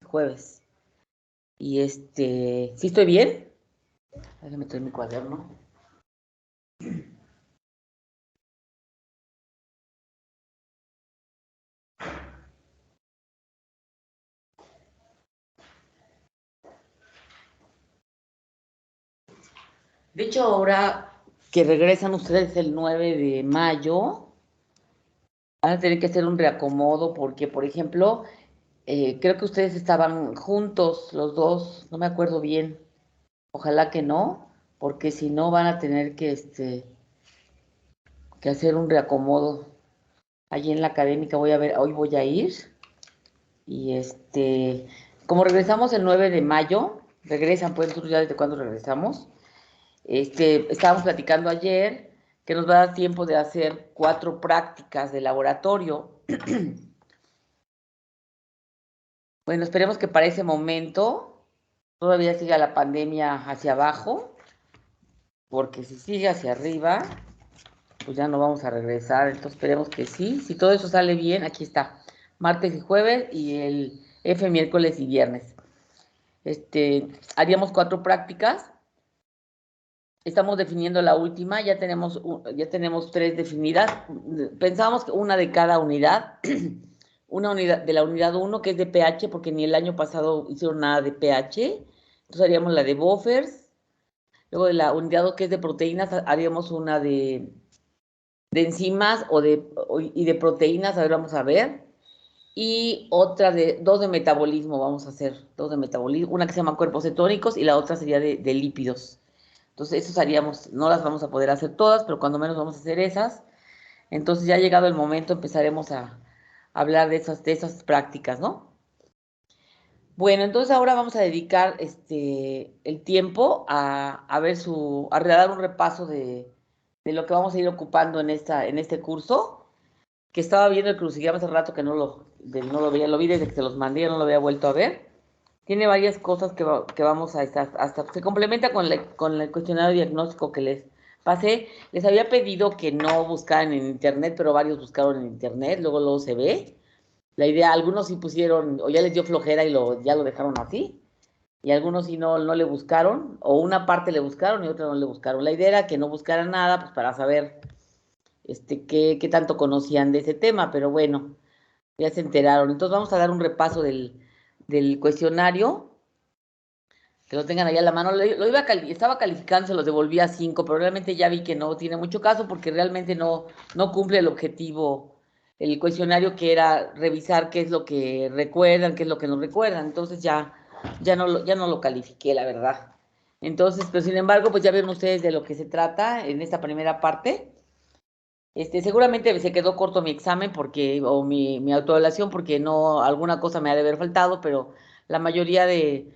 jueves. Y ¿sí estoy bien? Déjame meter mi cuaderno. De hecho, ahora que regresan ustedes el 9 de mayo, van a tener que hacer un reacomodo porque, por ejemplo, creo que ustedes estaban juntos los dos, no me acuerdo bien. Ojalá que no, porque si no van a tener que hacer un reacomodo. Allí en la académica voy a ver, hoy voy a ir. Y como regresamos el 9 de mayo, regresan, pues nosotros ya desde cuándo regresamos. Estábamos platicando ayer que nos va a dar tiempo de hacer 4 prácticas de laboratorio. Bueno, esperemos que para ese momento todavía siga la pandemia hacia abajo, porque si sigue hacia arriba, pues ya no vamos a regresar. Entonces esperemos que sí. Si todo eso sale bien, aquí está. Martes y jueves y el F miércoles y viernes. Haríamos 4 prácticas. Estamos definiendo la última, ya tenemos 3 definidas. Pensábamos que una de cada unidad, una unidad de la unidad 1 que es de pH, porque ni el año pasado hicieron nada de pH, entonces haríamos la de buffers. Luego de la unidad 2 que es de proteínas, haríamos una de enzimas y de proteínas, a ver, vamos a ver. Y otra de 2 de metabolismo, vamos a hacer 2 de metabolismo, una que se llama cuerpos cetónicos y la otra sería de lípidos. Entonces, esos haríamos, no las vamos a poder hacer todas, pero cuando menos vamos a hacer esas. Entonces, ya llegado el momento, empezaremos a hablar de esas prácticas, ¿no? Bueno, entonces ahora vamos a dedicar el tiempo a dar un repaso de lo que vamos a ir ocupando en este curso, que estaba viendo el crucigrama hace rato que no lo veía, lo vi desde que se los mandé, no lo había vuelto a ver. Tiene varias cosas que vamos a estar, hasta se complementa con el cuestionario diagnóstico que les pasé. Les había pedido que no buscaran en internet, pero varios buscaron en internet, luego se ve. La idea, algunos sí pusieron, o ya les dio flojera y ya lo dejaron así, y algunos sí no le buscaron, o una parte le buscaron y otra no le buscaron. La idea era que no buscaran nada, pues para saber qué tanto conocían de ese tema, pero bueno, ya se enteraron. Entonces vamos a dar un repaso del cuestionario, que lo tengan ahí a la mano. Estaba calificando, se los devolví a 5, pero realmente ya vi que no tiene mucho caso porque realmente no cumple el objetivo, el cuestionario que era revisar qué es lo que recuerdan, qué es lo que no recuerdan. Entonces ya no lo califiqué, la verdad. Entonces, pero sin embargo, pues ya vieron ustedes de lo que se trata en esta primera parte. Seguramente se quedó corto mi examen o mi autoevaluación porque alguna cosa me ha de haber faltado, pero la mayoría de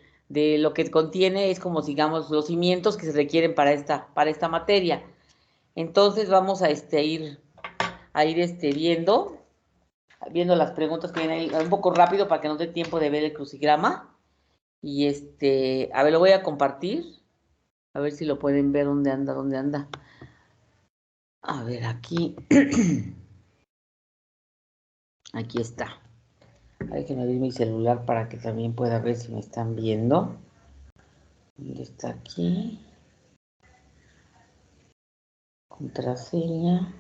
lo que contiene es como, digamos, los cimientos que se requieren para esta materia. Entonces vamos a ir viendo las preguntas que vienen ahí un poco rápido para que nos dé tiempo de ver el crucigrama. Y a ver, lo voy a compartir, a ver si lo pueden ver dónde anda. A ver, aquí. Aquí está. Hay que abrir mi celular para que también pueda ver si me están viendo. ¿Dónde está aquí? Contraseña.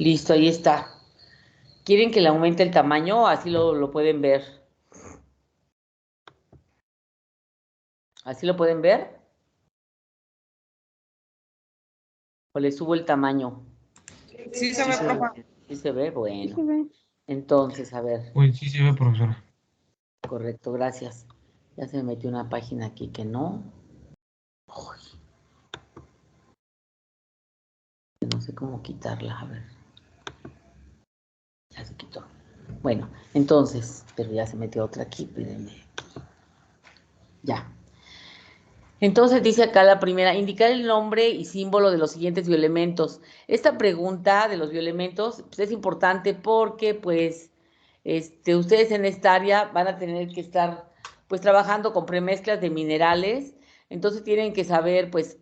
Listo, ahí está. ¿Quieren que le aumente el tamaño? Así lo pueden ver. ¿Así lo pueden ver? ¿O le subo el tamaño? Sí se ve, profe. ¿Sí se ve? Sí Bueno. se ve. Entonces, a ver. Pues sí se ve, profesora. Correcto, gracias. Ya se me metió una página aquí que no. Uy, no sé cómo quitarla. A ver. Ya se quitó. Bueno, entonces, pero ya se metió otra aquí, espérenme. Ya. Entonces dice acá la primera, indicar el nombre y símbolo de los siguientes bioelementos. Esta pregunta de los bioelementos pues, es importante porque pues ustedes en esta área van a tener que estar pues trabajando con premezclas de minerales, entonces tienen que saber pues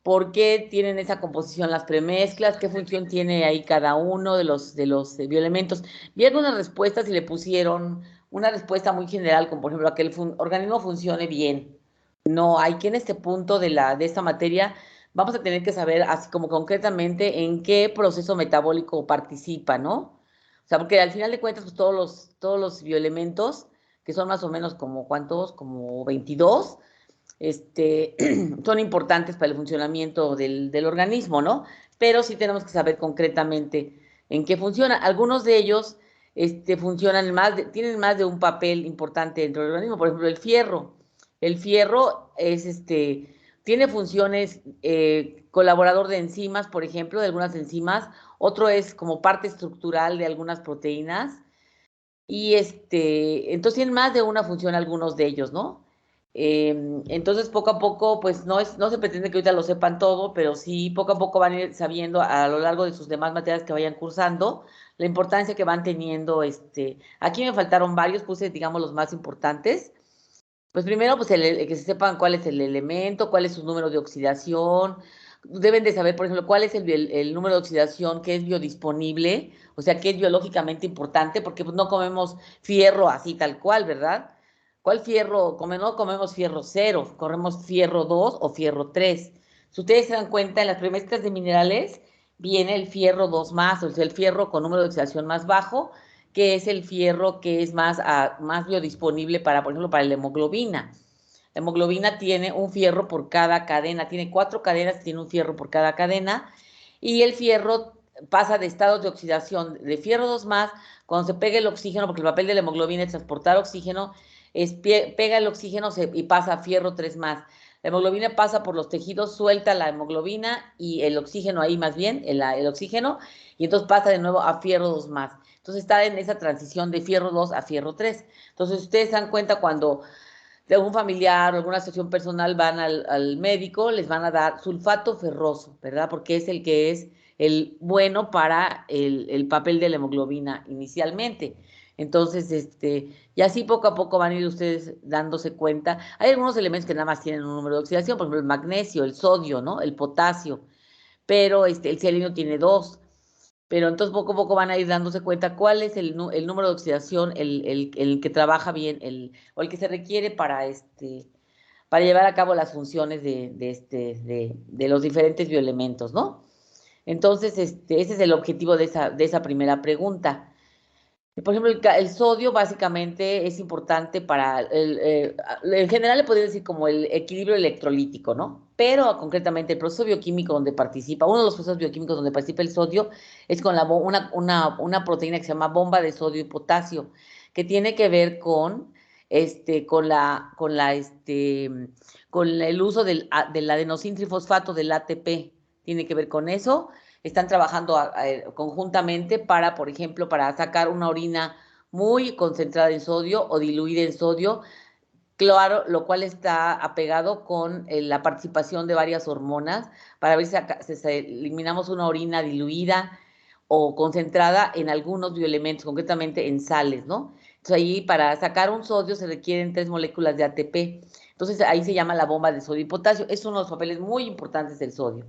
por qué tienen esa composición las premezclas, qué función tiene ahí cada uno de los bioelementos. Vi algunas respuestas y le pusieron una respuesta muy general, como por ejemplo a que el organismo funcione bien. No, hay que en este punto de esta materia vamos a tener que saber así como concretamente en qué proceso metabólico participa, ¿no? O sea, porque al final de cuentas, pues todos los bioelementos, que son más o menos como ¿cuántos? Como 22, este, son importantes para el funcionamiento del organismo, ¿no? Pero sí tenemos que saber concretamente en qué funciona. Algunos de ellos, funcionan tienen más de un papel importante dentro del organismo. Por ejemplo, el fierro. El fierro tiene funciones, colaborador de enzimas, por ejemplo, de algunas enzimas. Otro es como parte estructural de algunas proteínas. Y entonces tienen más de una función algunos de ellos, ¿no? Entonces poco a poco, pues no se pretende que ahorita lo sepan todo, pero sí poco a poco van a ir sabiendo a lo largo de sus demás materias que vayan cursando, la importancia que van teniendo, aquí me faltaron varios, puse, digamos, los más importantes. Pues primero, pues que se sepan cuál es el elemento, cuál es su número de oxidación. Deben de saber, por ejemplo, cuál es el número de oxidación que es biodisponible, o sea, que es biológicamente importante, porque pues, no comemos fierro así tal cual, ¿verdad? ¿Cuál fierro? No comemos fierro cero, comemos fierro 2 o fierro 3. Si ustedes se dan cuenta, en las premezclas de minerales viene el fierro 2 más, o sea, el fierro con número de oxidación más bajo, que es el fierro que es más biodisponible para, por ejemplo, para la hemoglobina. La hemoglobina tiene un fierro por cada cadena, tiene 4 cadenas, tiene un fierro por cada cadena, y el fierro pasa de estados de oxidación de fierro 2 más, cuando se pega el oxígeno, porque el papel de la hemoglobina es transportar oxígeno, pega el oxígeno y pasa a fierro 3 más. La hemoglobina pasa por los tejidos, suelta la hemoglobina y el oxígeno ahí más bien, el oxígeno, y entonces pasa de nuevo a fierro 2 más. Entonces está en esa transición de fierro 2 a fierro 3. Entonces ustedes se dan cuenta cuando de algún familiar o alguna situación personal van al médico, les van a dar sulfato ferroso, ¿verdad? Porque es el que es el bueno para el papel de la hemoglobina inicialmente. Entonces, y así poco a poco van a ir ustedes dándose cuenta. Hay algunos elementos que nada más tienen un número de oxidación, por ejemplo, el magnesio, el sodio, ¿no? El potasio, pero el selenio tiene dos. Pero entonces poco a poco van a ir dándose cuenta cuál es el número de oxidación, el que trabaja bien, o el que se requiere para llevar a cabo las funciones de los diferentes bioelementos, ¿no? Entonces, ese es el objetivo de esa primera pregunta. Por ejemplo, el sodio básicamente es importante para, en general le podría decir como el equilibrio electrolítico, ¿no? Pero concretamente el proceso bioquímico donde participa, uno de los procesos bioquímicos donde participa el sodio es con una proteína que se llama bomba de sodio y potasio, que tiene que ver con el uso del adenosín trifosfato del ATP, tiene que ver con eso. Están trabajando conjuntamente para, por ejemplo, para sacar una orina muy concentrada en sodio o diluida en sodio, claro, lo cual está apegado con la participación de varias hormonas para ver si eliminamos una orina diluida o concentrada en algunos bioelementos, concretamente en sales, ¿no? Entonces ahí para sacar un sodio se requieren 3 moléculas de ATP. Entonces ahí se llama la bomba de sodio y potasio. Es uno de los papeles muy importantes del sodio.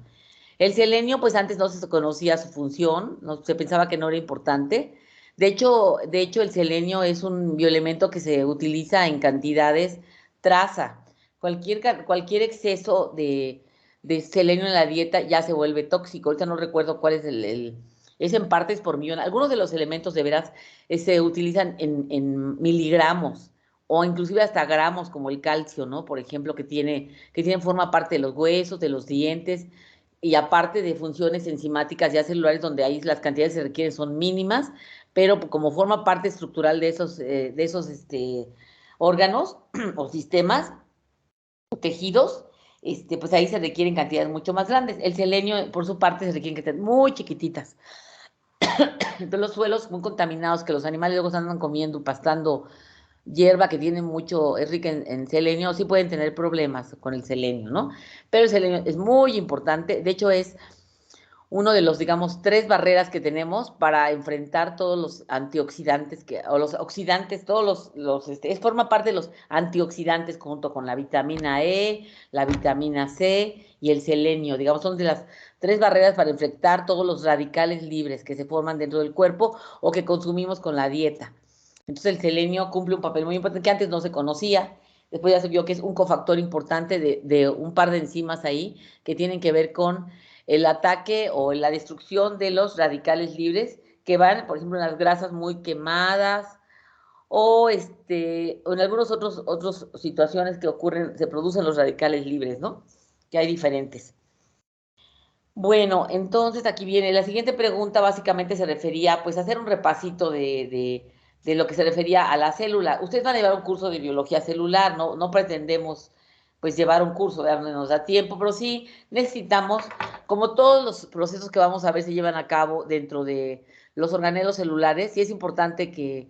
El selenio, pues antes no se conocía su función, no, se pensaba que no era importante. De hecho, el selenio es un bioelemento que se utiliza en cantidades traza. Cualquier exceso de selenio en la dieta ya se vuelve tóxico. Ahorita no recuerdo cuál es es en partes por millón. Algunos de los elementos de veras se utilizan en miligramos o inclusive hasta gramos, como el calcio, ¿no? Por ejemplo, forma parte de los huesos, de los dientes y aparte de funciones enzimáticas ya celulares donde ahí las cantidades que se requieren son mínimas, pero como forma parte estructural de esos órganos o sistemas o tejidos, pues ahí se requieren cantidades mucho más grandes. El selenio, por su parte, se requieren cantidades muy chiquititas. Entonces los suelos muy contaminados que los animales luego andan comiendo, pastando hierba que tiene mucho, es rica en selenio, sí pueden tener problemas con el selenio, ¿no? Pero el selenio es muy importante, de hecho es uno de los, digamos, tres barreras que tenemos para enfrentar todos los antioxidantes o los oxidantes, todos forma parte de los antioxidantes junto con la vitamina E, la vitamina C y el selenio, digamos, son de las tres barreras para enfrentar todos los radicales libres que se forman dentro del cuerpo o que consumimos con la dieta. Entonces el selenio cumple un papel muy importante que antes no se conocía. Después ya se vio que es un cofactor importante de un par de enzimas ahí que tienen que ver con el ataque o la destrucción de los radicales libres que van, por ejemplo, en las grasas muy quemadas o en algunas otras situaciones que ocurren, se producen los radicales libres, ¿no? Que hay diferentes. Bueno, entonces aquí viene, la siguiente pregunta básicamente se refería, pues, a hacer un repasito de lo que se refería a la célula. Ustedes van a llevar un curso de biología celular, no pretendemos, pues, llevar un curso, no nos da tiempo, pero sí necesitamos, como todos los procesos que vamos a ver se llevan a cabo dentro de los organelos celulares, y es importante que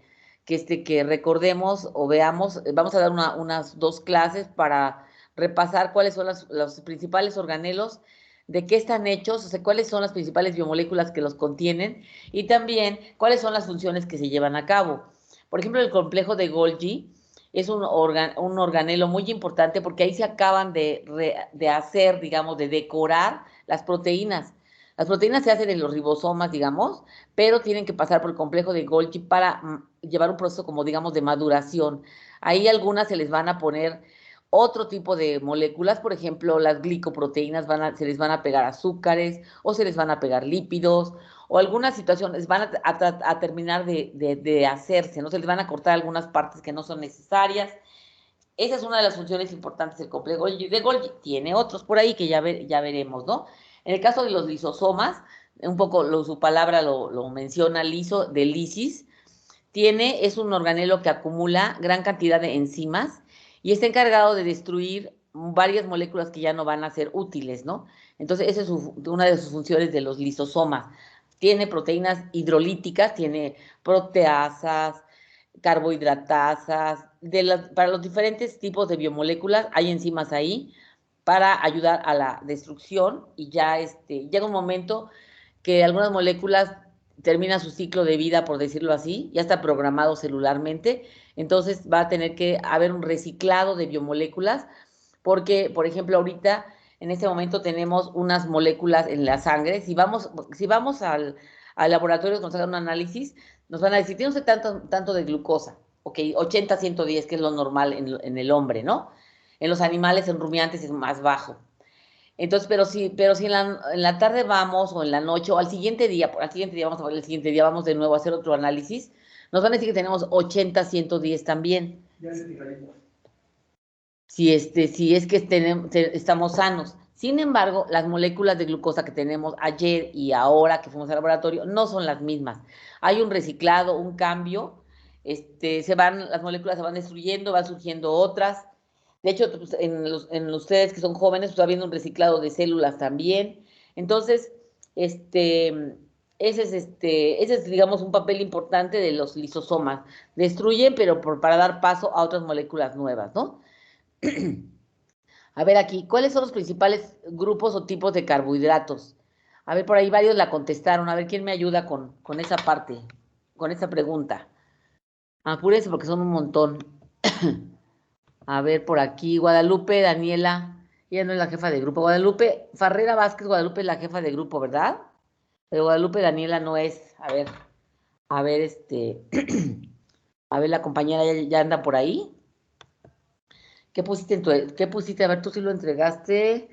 recordemos o veamos, vamos a dar unas dos clases para repasar cuáles son los principales organelos, de qué están hechos, o sea, cuáles son las principales biomoléculas que los contienen y también cuáles son las funciones que se llevan a cabo. Por ejemplo, el complejo de Golgi es un organelo muy importante porque ahí se acaban de hacer, digamos, de decorar las proteínas. Las proteínas se hacen en los ribosomas, digamos, pero tienen que pasar por el complejo de Golgi para llevar un proceso como, digamos, de maduración. Ahí algunas se les van a poner otro tipo de moléculas, por ejemplo, las glicoproteínas se les van a pegar azúcares o se les van a pegar lípidos o algunas situaciones van a terminar de hacerse, ¿no? Se les van a cortar algunas partes que no son necesarias. Esa es una de las funciones importantes del complejo de Golgi. Tiene otros por ahí que ya veremos, ¿no? En el caso de los lisosomas, un poco su palabra lo menciona, de lisis, es un organelo que acumula gran cantidad de enzimas y está encargado de destruir varias moléculas que ya no van a ser útiles, ¿no? Entonces, esa es una de sus funciones de los lisosomas. Tiene proteínas hidrolíticas, tiene proteasas, carbohidratasas, para los diferentes tipos de biomoléculas hay enzimas ahí para ayudar a la destrucción y ya llega un momento que algunas moléculas terminan su ciclo de vida, por decirlo así, ya está programado celularmente, entonces va a tener que haber un reciclado de biomoléculas, porque, por ejemplo, ahorita, en este momento tenemos unas moléculas en la sangre, si vamos al laboratorio que nos hagan un análisis, nos van a decir, tiene usted tanto de glucosa, ok, 80, 110, que es lo normal en el hombre, ¿no? En los animales, en rumiantes es más bajo. Entonces, pero si en la tarde vamos, o en la noche, o vamos a ver el siguiente día, vamos de nuevo a hacer otro análisis, nos van a decir que tenemos 80, 110 también. Ya se diferencia. Si es que estamos sanos. Sin embargo, las moléculas de glucosa que tenemos ayer y ahora que fuimos al laboratorio no son las mismas. Hay un reciclado, un cambio, las moléculas se van destruyendo, van surgiendo otras. De hecho, pues, en ustedes que son jóvenes, pues está habiendo un reciclado de células también. Entonces, ese es, digamos, un papel importante de los lisosomas. Destruyen, pero para dar paso a otras moléculas nuevas, ¿no? A ver aquí, ¿cuáles son los principales grupos o tipos de carbohidratos? A ver, por ahí varios la contestaron. A ver, ¿quién me ayuda con esa parte, con esa pregunta? Apúrense porque son un montón. A ver, por aquí, Guadalupe, Daniela. Ella no es la jefa de grupo. Guadalupe, Farrera Vázquez, Guadalupe es la jefa de grupo, ¿verdad? Pero Guadalupe Daniela no es. A ver, a ver, la compañera ya anda por ahí. ¿Qué pusiste? A ver, tú sí lo entregaste.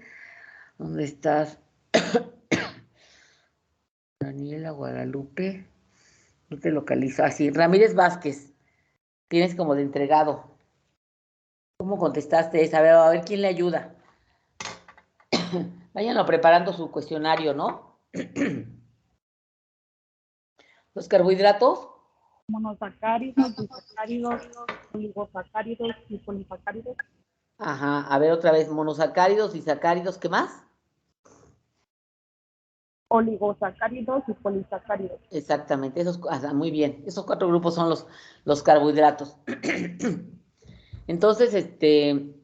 ¿Dónde estás? Daniela Guadalupe. No te localizo. Así, Ramírez Vázquez. Tienes como de entregado. ¿Cómo contestaste esa? A ver quién le ayuda. Váyanlo preparando su cuestionario, ¿no? Los carbohidratos. Monosacáridos, disacáridos, oligosacáridos y polisacáridos. Ajá, a ver otra vez, monosacáridos, disacáridos, ¿qué más? oligosacáridos y polisacáridos. Exactamente, muy bien. Esos 4 grupos son los carbohidratos. Entonces,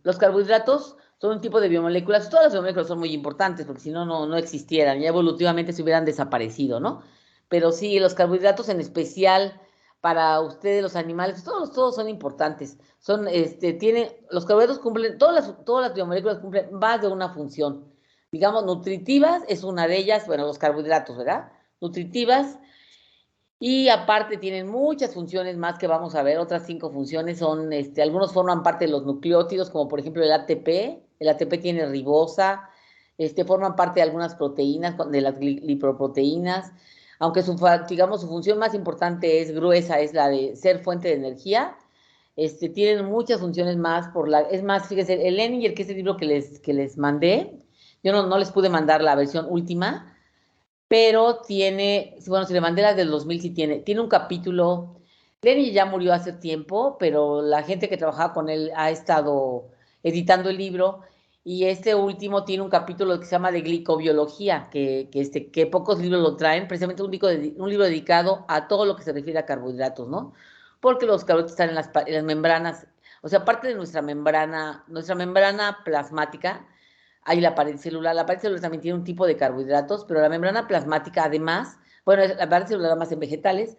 los carbohidratos son un tipo de biomoléculas. Todas las biomoléculas son muy importantes porque si no, no existieran. Ya evolutivamente se hubieran desaparecido, ¿no? Pero sí, los carbohidratos en especial para ustedes, los animales, todos son importantes. Los carbohidratos cumplen, todas las biomoléculas cumplen más de una función. Digamos, nutritivas es una de ellas, bueno, los carbohidratos, ¿verdad? Nutritivas. Y aparte tienen muchas funciones más que vamos a ver, otras 5 funciones son, algunos forman parte de los nucleótidos, como por ejemplo el ATP tiene ribosa, forman parte de algunas proteínas, de las lipoproteínas, aunque digamos, su función más importante es gruesa, es la de ser fuente de energía, tienen muchas funciones más, es más, fíjense, el Leninger, que es el libro que les mandé, yo no les pude mandar la versión última, pero si le mandé la del 2000, sí tiene un capítulo. Lenny ya murió hace tiempo, pero la gente que trabajaba con él ha estado editando el libro y este último tiene un capítulo que se llama de glicobiología, que pocos libros lo traen, precisamente un libro dedicado a todo lo que se refiere a carbohidratos, ¿no? Porque los carbohidratos están en las membranas, o sea, aparte de nuestra membrana plasmática, hay la pared celular también tiene un tipo de carbohidratos, pero la membrana plasmática además, bueno, la pared celular más en vegetales,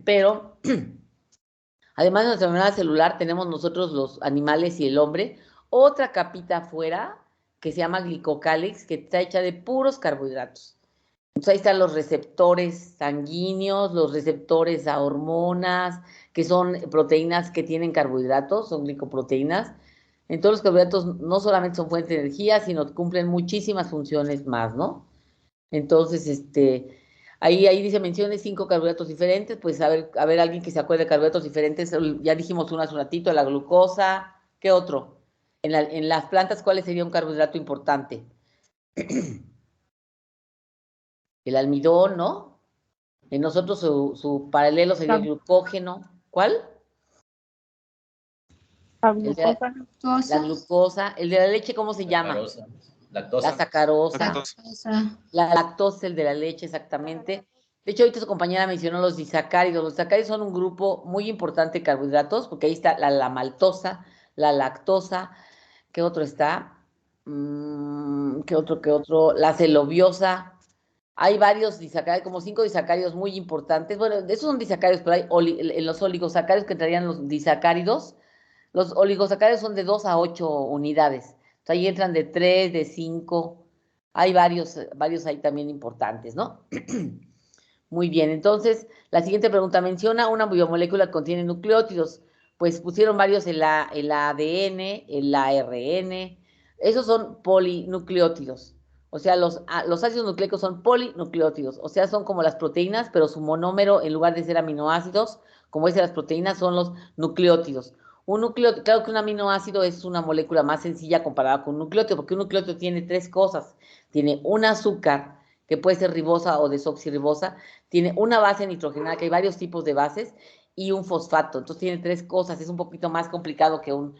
pero además de nuestra membrana celular tenemos nosotros los animales y el hombre, otra capita afuera que se llama glicocálix, que está hecha de puros carbohidratos. Entonces ahí están los receptores sanguíneos, los receptores a hormonas, que son proteínas que tienen carbohidratos, son glicoproteínas. Entonces los carbohidratos no solamente son fuente de energía, sino que cumplen muchísimas funciones más, ¿no? Entonces, ahí dice, mencione 5 carbohidratos diferentes, pues a ver alguien que se acuerde de carbohidratos diferentes, ya dijimos uno hace un ratito, la glucosa, ¿qué otro? En las plantas, ¿cuál sería un carbohidrato importante? El almidón, ¿no? En nosotros su paralelo sería el glucógeno. ¿Cuál? La El de glucosa. la glucosa. El de la leche, ¿cómo se llama? Lactosa. La sacarosa. La lactosa, el de la leche, exactamente. De hecho, ahorita su compañera mencionó los disacáridos. Los disacáridos son un grupo muy importante de carbohidratos, porque ahí está la maltosa, la lactosa. ¿Qué otro está? ¿Qué otro? La celobiosa. Hay varios disacáridos, como 5 disacáridos muy importantes. Bueno, esos son disacáridos, pero hay en los oligosacáridos que entrarían los disacáridos. Los oligosacáridos son de 2 a 8 unidades. Entonces ahí entran de 3, de 5. Hay varios ahí también importantes, ¿no? Muy bien, entonces la siguiente pregunta menciona una biomolécula que contiene nucleótidos. Pues pusieron varios el ADN, el ARN. Esos son polinucleótidos. O sea, los ácidos nucleicos son polinucleótidos. O sea, son como las proteínas, pero su monómero, en lugar de ser aminoácidos, como es de las proteínas, son los nucleótidos. Claro que un aminoácido es una molécula más sencilla comparada con un nucleótido, porque un nucleótido tiene 3 cosas. Tiene un azúcar, que puede ser ribosa o desoxirribosa, tiene una base nitrogenada, que hay varios tipos de bases, y un fosfato. Entonces tiene 3 cosas, es un poquito más complicado que un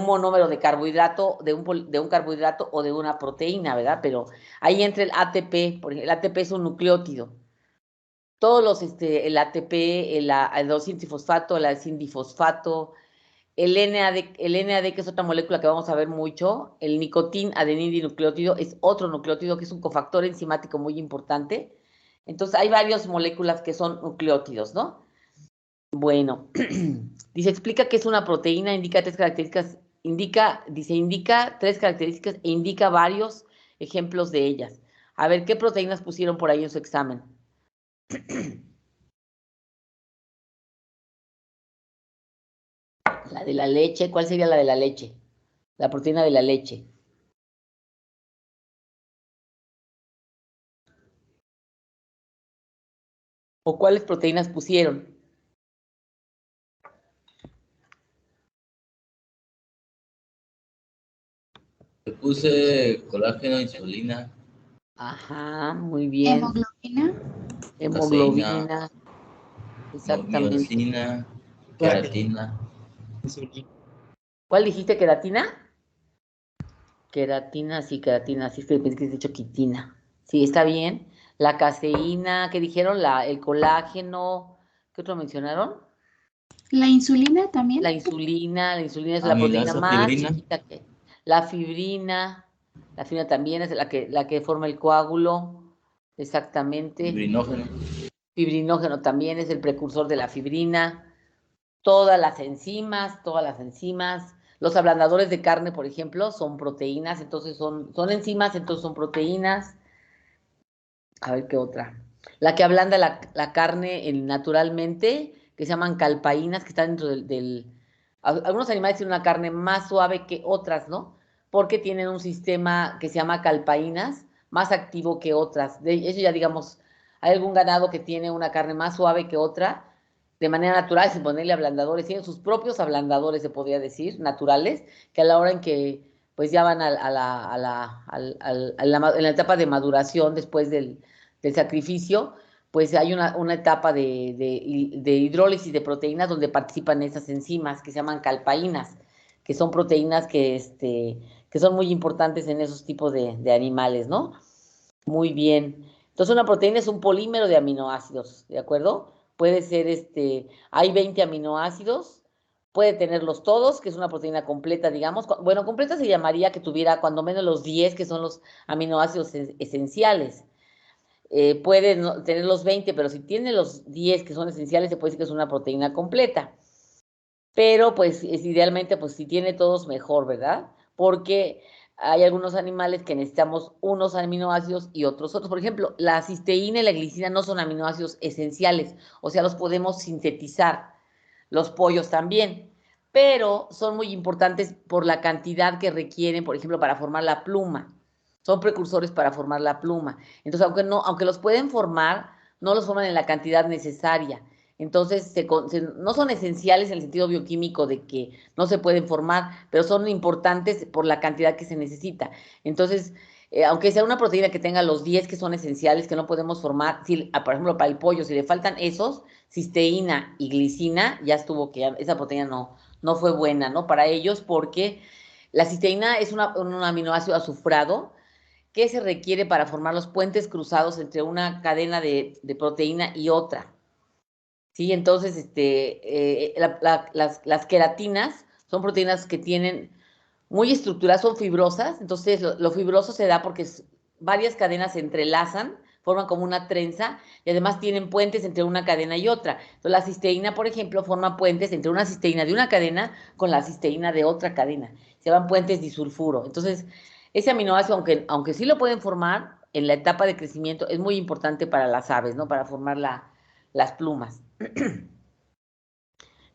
monómero de carbohidrato, de un carbohidrato o de una proteína, ¿verdad? Pero ahí entra el ATP, por ejemplo, el ATP es un nucleótido. Todos el ATP, el adenosindifosfato, el adesindifosfato, el NAD, que es otra molécula que vamos a ver mucho, el nicotín adenina-dinucleótido es otro nucleótido que es un cofactor enzimático muy importante. Entonces, hay varias moléculas que son nucleótidos, ¿no? Bueno, dice, explica qué es una proteína, indica 3 características, indica 3 características e indica varios ejemplos de ellas. A ver, ¿qué proteínas pusieron por ahí en su examen? La de la leche, ¿cuál sería la de la leche? La proteína de la leche. ¿O cuáles proteínas pusieron? Le puse colágeno, insulina. Ajá, muy bien. Hemoglobina. Hemoglobina. Exactamente. Miosina, queratina. ¿Cuál dijiste, queratina? Queratina, sí, es que pensé que has dicho quitina. Sí, está bien. La caseína, ¿qué dijeron? El colágeno, ¿qué otro mencionaron? La insulina también. La insulina es la proteína Amilasa, más fibrina, chiquita que la fibrina también es la que forma el coágulo, exactamente. fibrinógeno, Fibrinógeno también es el precursor de la fibrina. Todas las enzimas. Los ablandadores de carne, por ejemplo, son proteínas, entonces son enzimas, entonces son proteínas. A ver qué otra. La que ablanda la carne naturalmente, que se llaman calpaínas, que están dentro algunos animales tienen una carne más suave que otras, ¿no? Porque tienen un sistema que se llama calpaínas, más activo que otras. De eso ya digamos, hay algún ganado que tiene una carne más suave que otra, de manera natural, sin ponerle ablandadores, tienen sus propios ablandadores, se podría decir, naturales, que a la hora en que pues ya van en la etapa de maduración después del sacrificio, pues hay una etapa de hidrólisis de proteínas donde participan esas enzimas que se llaman calpaínas, que son proteínas que son muy importantes en esos tipos de animales, ¿no? Muy bien. Entonces una proteína es un polímero de aminoácidos, ¿de acuerdo? Puede ser, hay 20 aminoácidos, puede tenerlos todos, que es una proteína completa, digamos. Bueno, completa se llamaría que tuviera cuando menos los 10, que son los aminoácidos esenciales. Puede tener los 20, pero si tiene los 10 que son esenciales, se puede decir que es una proteína completa. Pero pues idealmente, pues si tiene todos, mejor, ¿verdad? Porque hay algunos animales que necesitamos unos aminoácidos y otros. Por ejemplo, la cisteína y la glicina no son aminoácidos esenciales, o sea, los podemos sintetizar. Los pollos también, pero son muy importantes por la cantidad que requieren, por ejemplo, para formar la pluma. Son precursores para formar la pluma. Entonces, aunque los pueden formar, no los forman en la cantidad necesaria. Entonces, no son esenciales en el sentido bioquímico de que no se pueden formar, pero son importantes por la cantidad que se necesita. Entonces, aunque sea una proteína que tenga los 10 que son esenciales, que no podemos formar, por ejemplo, para el pollo, si le faltan esos, cisteína y glicina, ya estuvo que esa proteína no fue buena, ¿no? Para ellos, porque la cisteína es un aminoácido azufrado que se requiere para formar los puentes cruzados entre una cadena de proteína y otra. ¿Sí? Entonces, las queratinas son proteínas que tienen muy estructuradas, son fibrosas, entonces lo fibroso se da porque varias cadenas se entrelazan, forman como una trenza y además tienen puentes entre una cadena y otra. Entonces la cisteína, por ejemplo, forma puentes entre una cisteína de una cadena con la cisteína de otra cadena. Se llaman puentes disulfuro. Entonces, ese aminoácido, aunque sí lo pueden formar en la etapa de crecimiento, es muy importante para las aves, ¿no? Para formar las plumas.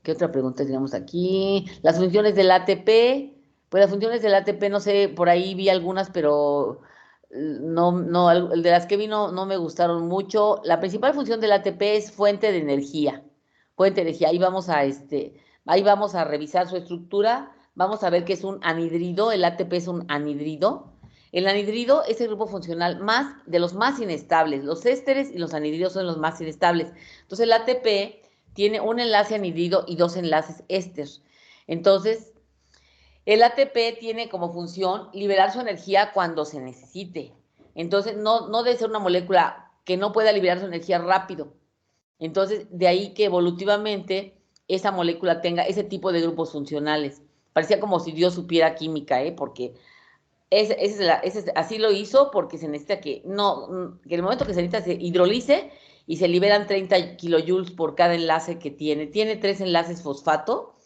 ¿Qué otra pregunta tenemos aquí? Las funciones del ATP. Pues las funciones del ATP, no sé, por ahí vi algunas, pero no, de las que vi no me gustaron mucho. La principal función del ATP es fuente de energía. Fuente de energía. Ahí vamos a revisar su estructura. Vamos a ver que es un anhidrido. El ATP es un anhidrido. El anhidrido es el grupo funcional de los más inestables. Los ésteres y los anhidridos son los más inestables. Entonces el ATP tiene un enlace anhidrido y dos enlaces éster. Entonces, el ATP tiene como función liberar su energía cuando se necesite. Entonces, no debe ser una molécula que no pueda liberar su energía rápido. Entonces, de ahí que evolutivamente esa molécula tenga ese tipo de grupos funcionales. Parecía como si Dios supiera química, porque así lo hizo porque se necesita que en el momento que se necesita se hidrolice y se liberan 30 kilojoules por cada enlace que tiene. Tiene 3 enlaces fosfato,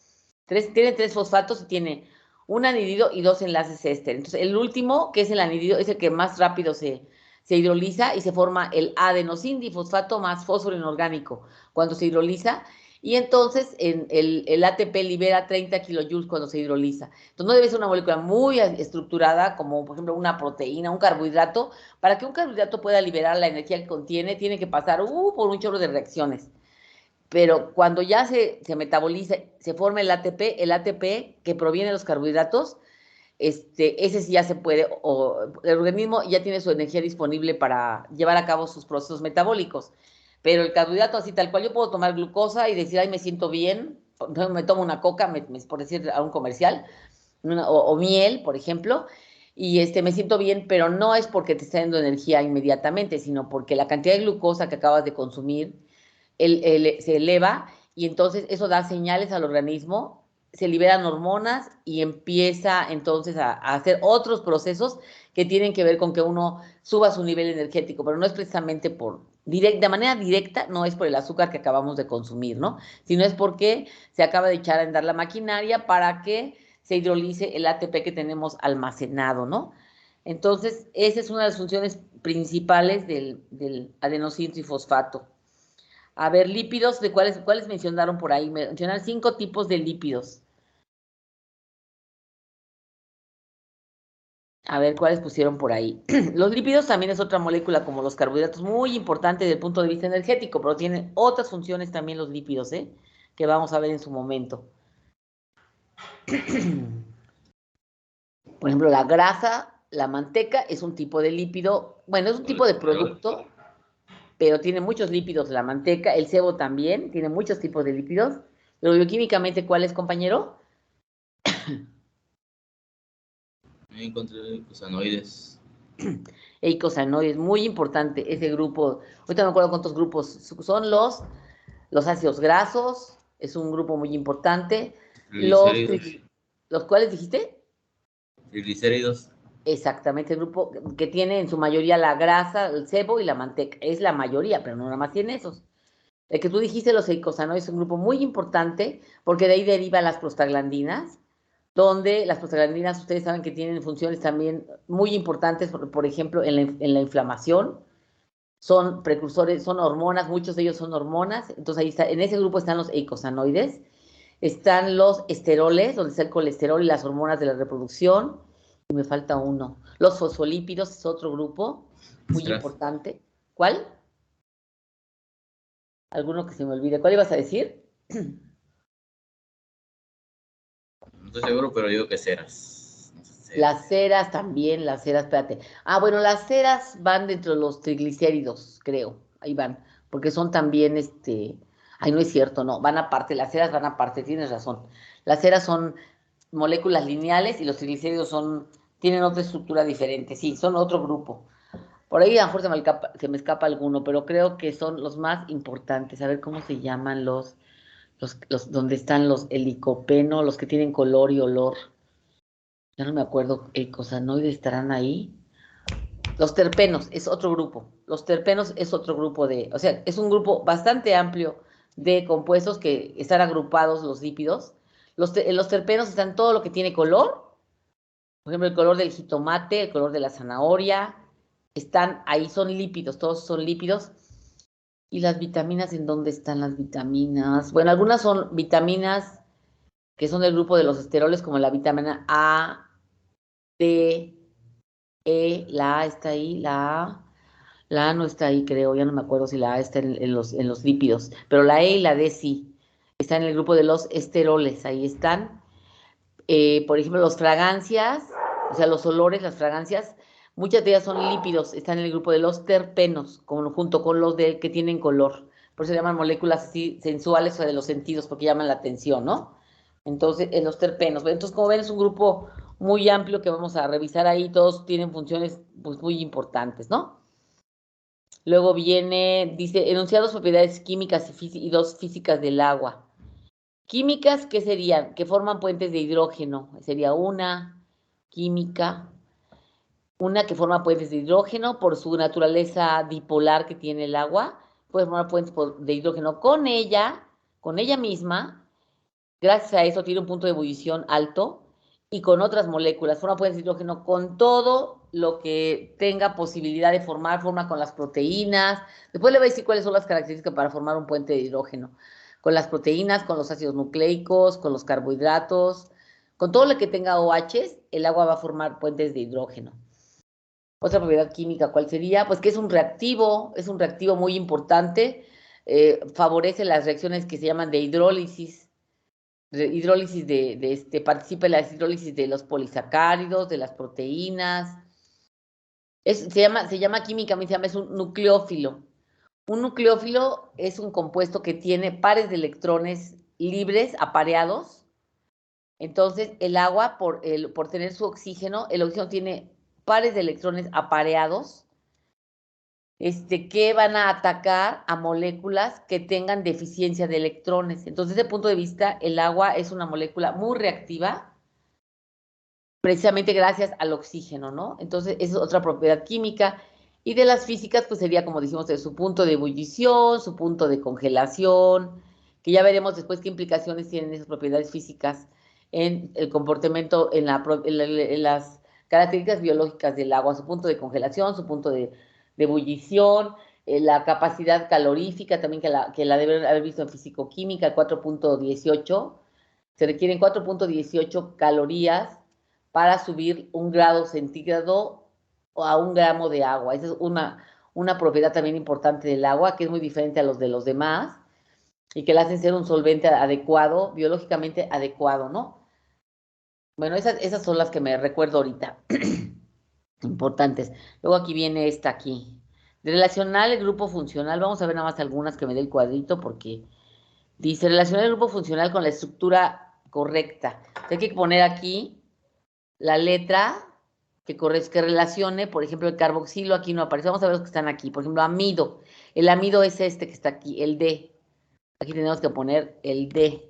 tiene 3 fosfatos y tiene un anhidrido y 2 enlaces éster. Entonces, el último, que es el anhidrido, es el que más rápido se hidroliza y se forma el adenosindifosfato más fósforo inorgánico cuando se hidroliza. Y entonces el ATP libera 30 kilojoules cuando se hidroliza. Entonces no debe ser una molécula muy estructurada como por ejemplo una proteína, un carbohidrato. Para que un carbohidrato pueda liberar la energía que contiene, tiene que pasar por un chorro de reacciones. Pero cuando ya se metaboliza, se forma el ATP que proviene de los carbohidratos, ese sí ya se puede, o el organismo ya tiene su energía disponible para llevar a cabo sus procesos metabólicos. Pero el carbohidrato así tal cual, yo puedo tomar glucosa y decir, ay, me siento bien, me tomo una coca, por decir a un comercial, o miel, por ejemplo, y me siento bien, pero no es porque te está dando energía inmediatamente, sino porque la cantidad de glucosa que acabas de consumir se eleva y entonces eso da señales al organismo, se liberan hormonas y empieza entonces a hacer otros procesos que tienen que ver con que uno suba su nivel energético, pero no es precisamente de manera directa, no es por el azúcar que acabamos de consumir, ¿no? Sino es porque se acaba de echar a andar la maquinaria para que se hidrolice el ATP que tenemos almacenado, ¿no? Entonces, esa es una de las funciones principales del adenosín-trifosfato. A ver, lípidos, ¿de cuáles mencionaron por ahí? Mencionaron 5 tipos de lípidos. A ver, ¿cuáles pusieron por ahí? Los lípidos también es otra molécula como los carbohidratos, muy importante desde el punto de vista energético, pero tienen otras funciones también los lípidos, ¿eh? Que vamos a ver en su momento. Por ejemplo, la grasa, la manteca es un tipo de lípido, bueno, es un tipo de producto, pero tiene muchos lípidos la manteca, el cebo también, tiene muchos tipos de lípidos. Pero bioquímicamente, ¿cuál es, compañero? Encontré eicosanoides. Eicosanoides, muy importante ese grupo. Ahorita no me acuerdo cuántos grupos son los ácidos grasos, es un grupo muy importante. Triglicéridos. ¿Los cuales dijiste? Triglicéridos. Exactamente, el grupo que tiene en su mayoría la grasa, el sebo y la manteca. Es la mayoría, pero no nada más tiene esos. El que tú dijiste, los eicosanoides, es un grupo muy importante porque de ahí derivan las prostaglandinas, donde las prostaglandinas, ustedes saben que tienen funciones también muy importantes, por ejemplo, en la inflamación. Son precursores, son hormonas, muchos de ellos son hormonas. Entonces ahí está, en ese grupo están los eicosanoides. Están los esteroles, donde está el colesterol y las hormonas de la reproducción. Y me falta uno. Los fosfolípidos es otro grupo muy importante. ¿Cuál? Alguno que se me olvide. ¿Cuál ibas a decir? No estoy seguro, pero digo que ceras. No sé, ceras. Las ceras también, las ceras, espérate. Bueno, las ceras van dentro de los triglicéridos, creo. Ahí van. Porque son también, Ay, no es cierto, no. Van aparte, las ceras van aparte, tienes razón. Las ceras son moléculas lineales y los triglicéridos tienen otra estructura diferente. Sí, son otro grupo. Por ahí a lo mejor se me escapa alguno, pero creo que son los más importantes. A ver cómo se llaman donde están el licopeno, los que tienen color y olor. Ya no me acuerdo, eicosanoides estarán ahí. Los terpenos es otro grupo. Los terpenos es otro grupo o sea, es un grupo bastante amplio de compuestos que están agrupados los lípidos. Los terpenos están todo lo que tiene color, por ejemplo, el color del jitomate, el color de la zanahoria, están ahí, son lípidos, todos son lípidos. ¿Y las vitaminas? ¿En dónde están las vitaminas? Bueno, algunas son vitaminas que son del grupo de los esteroles, como la vitamina A, D, la A está ahí, la A no está ahí, creo, ya no me acuerdo si la A está en los lípidos, pero la E y la D sí, están en el grupo de los esteroles, ahí están. Por ejemplo, las fragancias, o sea, los olores, las fragancias, muchas de ellas son lípidos, están en el grupo de los terpenos, junto con los que tienen color. Por eso se llaman moléculas así sensuales o de los sentidos, porque llaman la atención, ¿no? Entonces, en los terpenos. Entonces, como ven, es un grupo muy amplio que vamos a revisar ahí, todos tienen funciones pues, muy importantes, ¿no? Luego dice, enunciados propiedades químicas y dos físicas del agua. Químicas, ¿qué serían? Que forman puentes de hidrógeno. Sería una química, una que forma puentes de hidrógeno por su naturaleza dipolar que tiene el agua. Puede formar puentes de hidrógeno con ella misma. Gracias a eso tiene un punto de ebullición alto y con otras moléculas. Forma puentes de hidrógeno con todo lo que tenga posibilidad de forma con las proteínas. Después le voy a decir cuáles son las características para formar un puente de hidrógeno. Con las proteínas, con los ácidos nucleicos, con los carbohidratos, con todo lo que tenga OH, el agua va a formar puentes de hidrógeno. Otra propiedad química, ¿cuál sería? Pues que es un reactivo muy importante, favorece las reacciones que se llaman de hidrólisis participa en la hidrólisis de los polisacáridos, de las proteínas. Se llama químicamente, es un nucleófilo. Un nucleófilo es un compuesto que tiene pares de electrones libres, apareados, Entonces, el agua, por tener su oxígeno, el oxígeno tiene pares de electrones apareados, que van a atacar a moléculas que tengan deficiencia de electrones. Entonces, desde ese punto de vista, el agua es una molécula muy reactiva, precisamente gracias al oxígeno, ¿no? Entonces, esa es otra propiedad química. Y de las físicas, pues sería, como dijimos, de su punto de ebullición, su punto de congelación, que ya veremos después qué implicaciones tienen esas propiedades físicas en el comportamiento, en las características biológicas del agua, su punto de congelación, su punto de ebullición, la capacidad calorífica también que la deben haber visto en fisicoquímica, 4.18. Se requieren 4.18 calorías para subir 1 grado centígrado a 1 gramo de agua. Esa es una propiedad también importante del agua, que es muy diferente a los de los demás y que la hacen ser un solvente adecuado, biológicamente adecuado, ¿no? Bueno, esas son las que me recuerdo ahorita, importantes. Luego aquí viene esta aquí. De relacionar el grupo funcional, vamos a ver nada más algunas que me dé el cuadrito porque dice relacionar el grupo funcional con la estructura correcta. Hay que poner aquí la letra que relacione, por ejemplo, el carboxilo aquí no aparece. Vamos a ver los que están aquí. Por ejemplo, amido. El amido es este que está aquí, el D. Aquí tenemos que poner el D.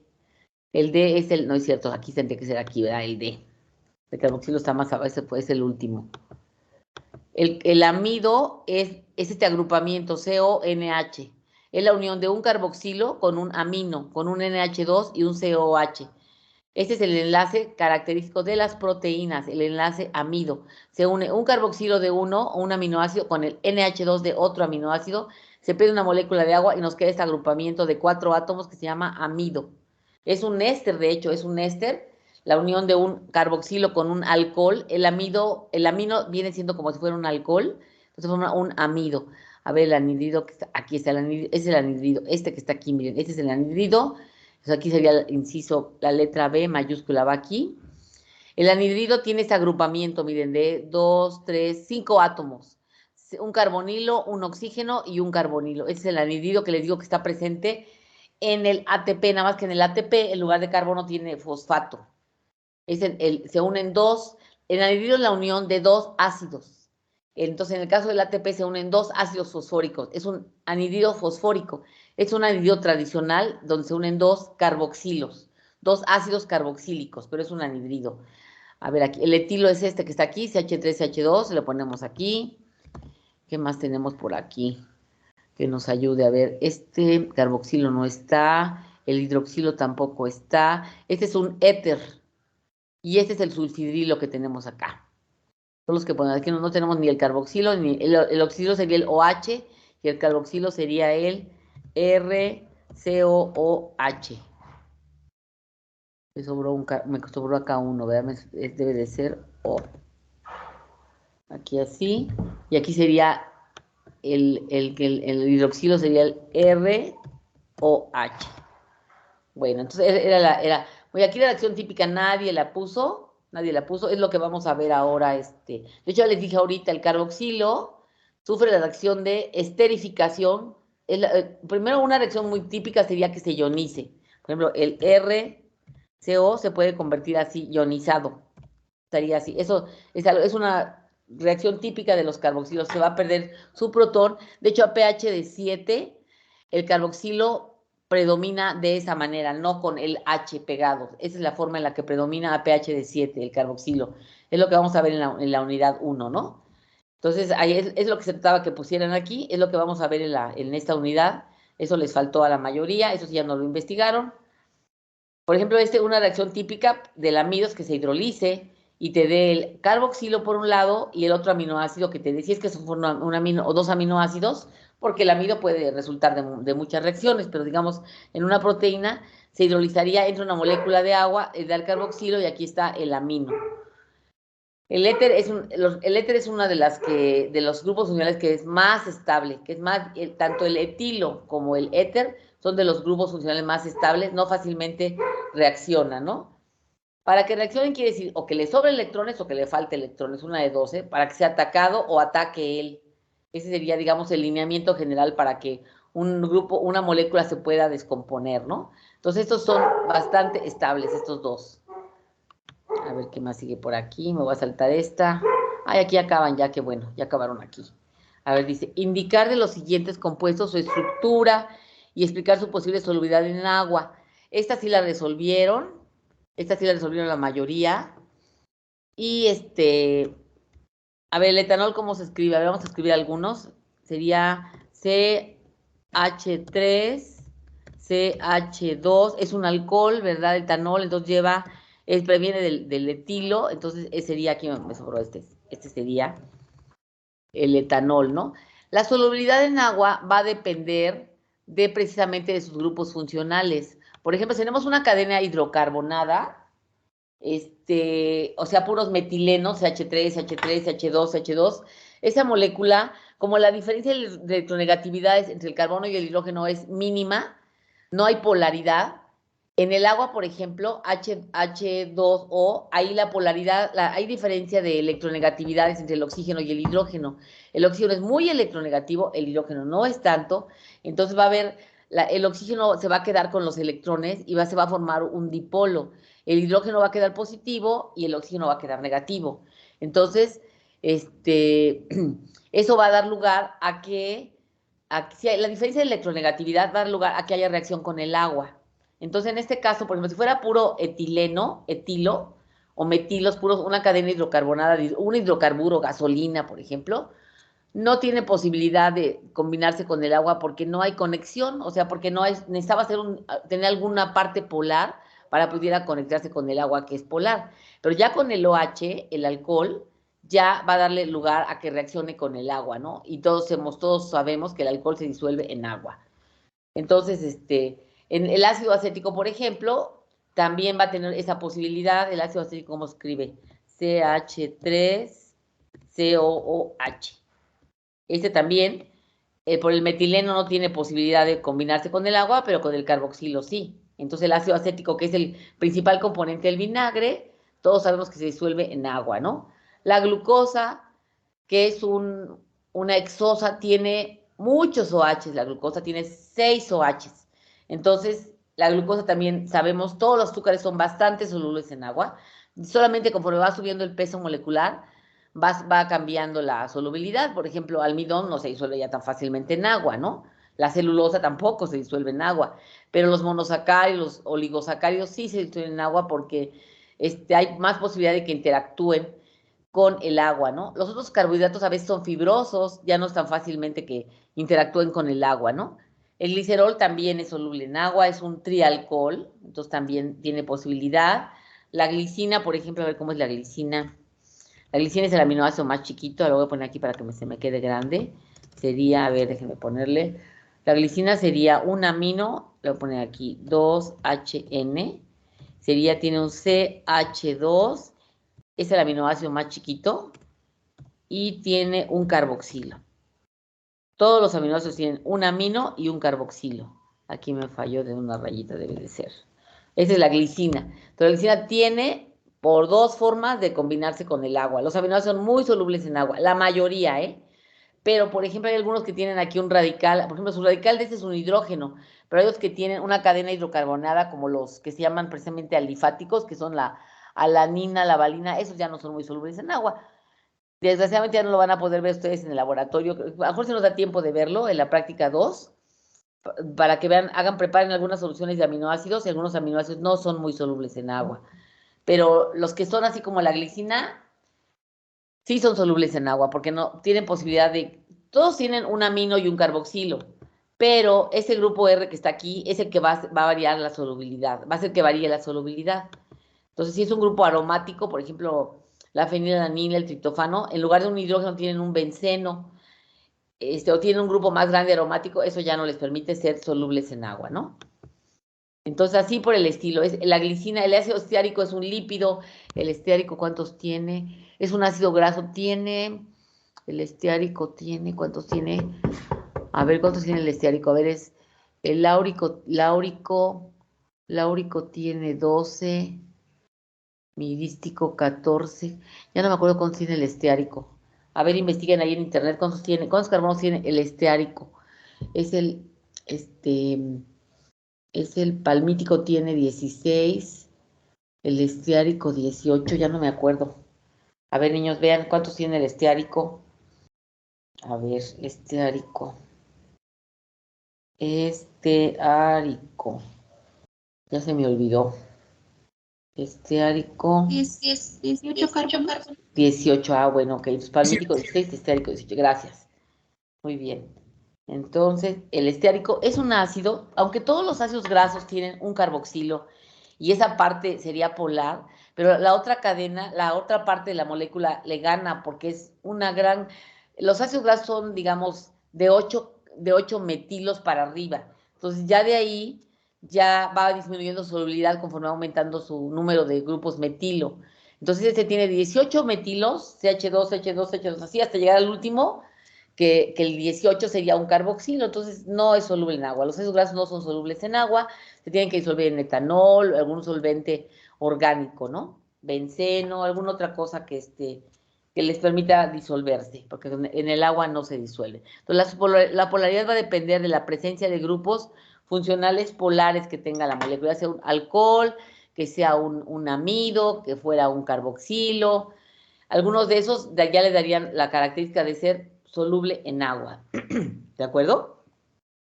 El D es no es cierto, aquí tendría que ser aquí, ¿verdad? El D. El carboxilo está más abajo, ese puede ser el último. El amido es este agrupamiento, CONH. Es la unión de un carboxilo con un amino, con un NH2 y un COH. Este es el enlace característico de las proteínas, el enlace amido. Se une un carboxilo de uno o un aminoácido con el NH2 de otro aminoácido, se pierde una molécula de agua y nos queda este agrupamiento de 4 átomos que se llama amido. Es un éster, de hecho, es un éster, la unión de un carboxilo con un alcohol. El amino viene siendo como si fuera un alcohol, entonces forma un amido. A ver, el anhidrido, que está, aquí está el anhidrido, es el anhidrido, este que está aquí, miren, este es el anhidrido. Entonces aquí sería, inciso, la letra B mayúscula va aquí. El anhidrido tiene este agrupamiento, miren, de 2, 3, 5 átomos. Un carbonilo, un oxígeno y un carbonilo. Ese es el anhidrido que les digo que está presente en el ATP, nada más que en el ATP, en lugar de carbono, tiene fosfato. Se unen dos. El anhidrido es la unión de 2 ácidos. Entonces, en el caso del ATP se unen 2 ácidos fosfóricos. Es un anhidrido fosfórico. Es un anhidrido tradicional donde se unen 2 carboxilos, 2 ácidos carboxílicos, pero es un anhidrido. A ver, aquí, el etilo es este que está aquí, CH3CH2, lo ponemos aquí. ¿Qué más tenemos por aquí? Que nos ayude a ver. Este carboxilo no está, el hidroxilo tampoco está. Este es un éter. Y este es el sulfidrilo que tenemos acá. Son los que ponemos aquí, no tenemos ni el carboxilo, ni el oxidilo sería el OH, y el carboxilo sería el RCOOH. Me sobró acá uno, ¿verdad? Debe de ser O. Aquí así. Y aquí sería el hidroxilo sería el ROH. Bueno, entonces bueno, aquí la reacción típica nadie la puso, es lo que vamos a ver ahora. De hecho, ya les dije ahorita, el carboxilo sufre la reacción de esterificación. Primero, una reacción muy típica sería que se ionice. Por ejemplo, el RCO se puede convertir así, ionizado. Estaría así. Eso es una reacción típica de los carboxilos. Se va a perder su protón. De hecho, a pH de 7, el carboxilo predomina de esa manera, no con el H pegado. Esa es la forma en la que predomina a pH de 7, el carboxilo. Es lo que vamos a ver en la unidad 1, ¿no? Entonces, ahí es lo que se trataba que pusieran aquí, es lo que vamos a ver en esta unidad. Eso les faltó a la mayoría, eso sí ya no lo investigaron. Por ejemplo, una reacción típica del amido es que se hidrolice y te dé el carboxilo por un lado y el otro aminoácido que te dé, si es que son un amino o 2 aminoácidos, porque el amido puede resultar de muchas reacciones, pero digamos, en una proteína se hidrolizaría entre una molécula de agua, da el carboxilo y aquí está el amino. El éter es una de los grupos funcionales que es más estable, que es más, tanto el etilo como el éter son de los grupos funcionales más estables, no fácilmente reaccionan, ¿no? Para que reaccionen quiere decir o que le sobren electrones o que le falte electrones, una de dos, para que sea atacado o ataque él. Ese sería, digamos, el lineamiento general para que una molécula se pueda descomponer, ¿no? Entonces, estos son bastante estables, estos dos. A ver qué más sigue por aquí. Me voy a saltar esta. Ay, aquí acaban ya, qué bueno, ya acabaron aquí. A ver, dice, indicar de los siguientes compuestos su estructura y explicar su posible solubilidad en agua. Esta sí la resolvieron. Esta sí la resolvieron la mayoría. Y a ver, el etanol, ¿cómo se escribe? A ver, vamos a escribir algunos. Sería CH3, CH2, es un alcohol, ¿verdad? Etanol, entonces previene del etilo, entonces ese sería, aquí me sobró este sería el etanol, ¿no? La solubilidad en agua va a depender precisamente de sus grupos funcionales. Por ejemplo, si tenemos una cadena hidrocarbonada, o sea, puros metilenos, CH3, CH3, CH2, CH2, esa molécula, como la diferencia de electronegatividades entre el carbono y el hidrógeno es mínima, no hay polaridad. En el agua, por ejemplo, H2O, ahí la polaridad, hay diferencia de electronegatividades entre el oxígeno y el hidrógeno. El oxígeno es muy electronegativo, el hidrógeno no es tanto, entonces va a haber, el oxígeno se va a quedar con los electrones y se va a formar un dipolo. El hidrógeno va a quedar positivo y el oxígeno va a quedar negativo. Entonces, eso va a dar lugar a que la diferencia de electronegatividad va a dar lugar a que haya reacción con el agua. Entonces, en este caso, por ejemplo, si fuera puro etilo, o metilos puros, una cadena hidrocarbonada, un hidrocarburo, gasolina, por ejemplo, no tiene posibilidad de combinarse con el agua porque no hay conexión, o sea, porque necesitaba tener alguna parte polar para pudiera conectarse con el agua que es polar. Pero ya con el OH, el alcohol, ya va a darle lugar a que reaccione con el agua, ¿no? Y todos sabemos que el alcohol se disuelve en agua. Entonces, en el ácido acético, por ejemplo, también va a tener esa posibilidad. El ácido acético, ¿cómo se escribe? CH3COOH. También, por el metileno no tiene posibilidad de combinarse con el agua, pero con el carboxilo sí. Entonces el ácido acético, que es el principal componente del vinagre, todos sabemos que se disuelve en agua, ¿no? La glucosa, que es una hexosa, tiene muchos OHs, la glucosa tiene 6 OHs. Entonces, la glucosa también sabemos, todos los azúcares son bastante solubles en agua. Solamente conforme va subiendo el peso molecular, va cambiando la solubilidad. Por ejemplo, almidón no se disuelve ya tan fácilmente en agua, ¿no? La celulosa tampoco se disuelve en agua, pero los monosacáridos, los oligosacáridos sí se disuelven en agua porque hay más posibilidad de que interactúen con el agua, ¿no? Los otros carbohidratos a veces son fibrosos, ya no es tan fácilmente que interactúen con el agua, ¿no? El glicerol también es soluble en agua, es un trialcohol, entonces también tiene posibilidad. La glicina, por ejemplo, a ver cómo es la glicina. La glicina es el aminoácido más chiquito, lo voy a poner aquí para que se me quede grande. Sería, a ver, déjenme ponerle. La glicina sería un amino, le voy a poner aquí 2HN, tiene un CH2, es el aminoácido más chiquito, y tiene un carboxilo. Todos los aminoácidos tienen un amino y un carboxilo. Aquí me falló de una rayita, debe de ser. Esa es la glicina. Entonces, la glicina tiene por dos formas de combinarse con el agua. Los aminoácidos son muy solubles en agua, la mayoría, ¿eh? Pero, por ejemplo, hay algunos que tienen aquí un radical, por ejemplo, su radical de este es un hidrógeno, pero hay otros que tienen una cadena hidrocarbonada, como los que se llaman precisamente alifáticos, que son la alanina, la valina, esos ya no son muy solubles en agua. Desgraciadamente ya no lo van a poder ver ustedes en el laboratorio, a lo mejor se nos da tiempo de verlo en la práctica 2, para que vean, preparen algunas soluciones de aminoácidos, y algunos aminoácidos no son muy solubles en agua. Pero los que son así como la glicina, sí son solubles en agua, porque no tienen posibilidad todos tienen un amino y un carboxilo, pero ese grupo R que está aquí es el que va a variar la solubilidad, va a hacer que varíe la solubilidad. Entonces, si es un grupo aromático, por ejemplo, la fenilalanina, el triptófano, en lugar de un hidrógeno tienen un benceno, o tienen un grupo más grande aromático, eso ya no les permite ser solubles en agua, ¿no? Entonces, así por el estilo. La glicina, el ácido esteárico es un lípido. El esteárico, ¿cuántos tiene? Es un ácido graso. El esteárico tiene, ¿cuántos tiene? A ver, ¿cuántos tiene el esteárico? A ver, el láurico tiene 12, mirístico 14. Ya no me acuerdo cuántos tiene el esteárico. A ver, investiguen ahí en internet cuántos carbonos tiene el esteárico. Es el palmítico, tiene 16, El esteárico 18, ya no me acuerdo. A ver, niños, vean cuántos tiene el esteárico. A ver, esteárico. Esteárico. Ya se me olvidó. Esteárico. 18 carbonos. 18, bueno, ok. Entonces, palmítico 16, esteárico 18. Gracias. Muy bien. Entonces, el esteárico es un ácido, aunque todos los ácidos grasos tienen un carboxilo y esa parte sería polar, pero la otra cadena, la otra parte de la molécula le gana porque es una gran... Los ácidos grasos son, digamos, de 8 metilos para arriba. Entonces, ya de ahí ya va disminuyendo su solubilidad conforme va aumentando su número de grupos metilo. Entonces, este tiene 18 metilos, CH2, CH2, CH2, así hasta llegar al último, que el 18 sería un carboxilo, entonces no es soluble en agua. Los ácidos grasos no son solubles en agua, se tienen que disolver en etanol, algún solvente orgánico, ¿no? Benceno, alguna otra cosa que les permita disolverse, porque en el agua no se disuelve. Entonces, la polaridad va a depender de la presencia de grupos funcionales polares que tenga la molécula, sea un alcohol, que sea un amido, que fuera un carboxilo. Algunos de esos ya le darían la característica de ser soluble en agua. ¿De acuerdo?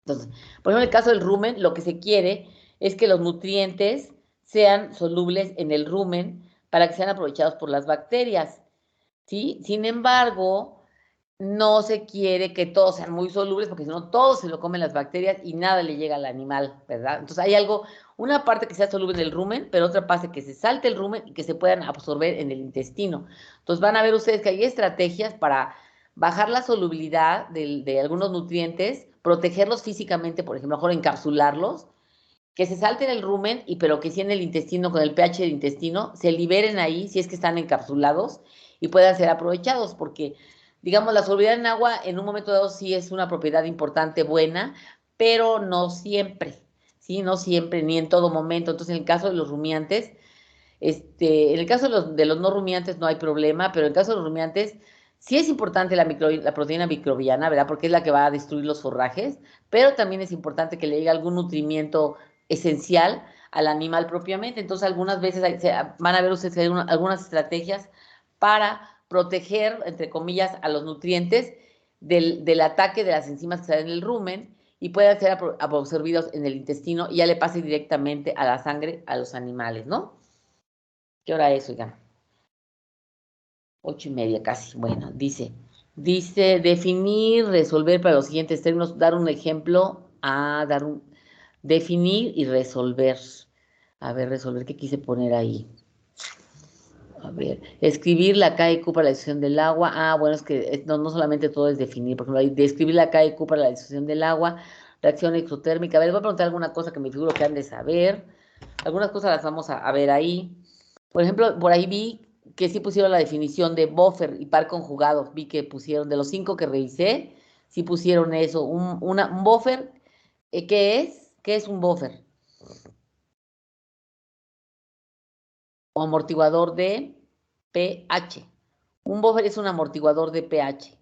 Entonces, por ejemplo, en el caso del rumen, lo que se quiere es que los nutrientes sean solubles en el rumen para que sean aprovechados por las bacterias, ¿sí? Sin embargo, no se quiere que todos sean muy solubles porque si no, todos se lo comen las bacterias y nada le llega al animal, ¿verdad? Entonces, hay una parte que sea soluble en el rumen, pero otra parte que se salte el rumen y que se puedan absorber en el intestino. Entonces, van a ver ustedes que hay estrategias para bajar la solubilidad de algunos nutrientes, protegerlos físicamente, por ejemplo, mejor encapsularlos, que se salten el rumen, pero que sí en el intestino, con el pH del intestino, se liberen ahí si es que están encapsulados y puedan ser aprovechados, porque, digamos, la solubilidad en agua en un momento dado sí es una propiedad importante, buena, pero no siempre, ¿sí? No siempre, ni en todo momento. Entonces, en el caso de los rumiantes, en el caso de los no rumiantes no hay problema, pero en el caso de los rumiantes sí es importante la proteína microbiana, ¿verdad? Porque es la que va a destruir los forrajes, pero también es importante que le llegue algún nutrimiento esencial al animal propiamente. Entonces, algunas veces van a ver ustedes que hay algunas estrategias para proteger, entre comillas, a los nutrientes del ataque de las enzimas que salen en el rumen y puedan ser absorbidos en el intestino y ya le pase directamente a la sangre a los animales, ¿no? ¿Qué hora es, oigan? 8:30 casi. Bueno, dice, definir, resolver para los siguientes términos, dar un ejemplo, definir y resolver. A ver, resolver, ¿qué quise poner ahí? A ver, escribir la K y Q para la disolución del agua. Bueno, es que no solamente todo es definir, por ejemplo, describir la K y Q para la disolución del agua, reacción exotérmica. A ver, voy a preguntar alguna cosa que me figuro que han de saber. Algunas cosas las vamos a ver ahí. Por ejemplo, por ahí vi que sí pusieron la definición de buffer y par conjugado. Vi que pusieron, de los 5 que revisé, sí pusieron eso. Un buffer, ¿qué es? ¿Qué es un buffer? O amortiguador de pH. Un buffer es un amortiguador de pH.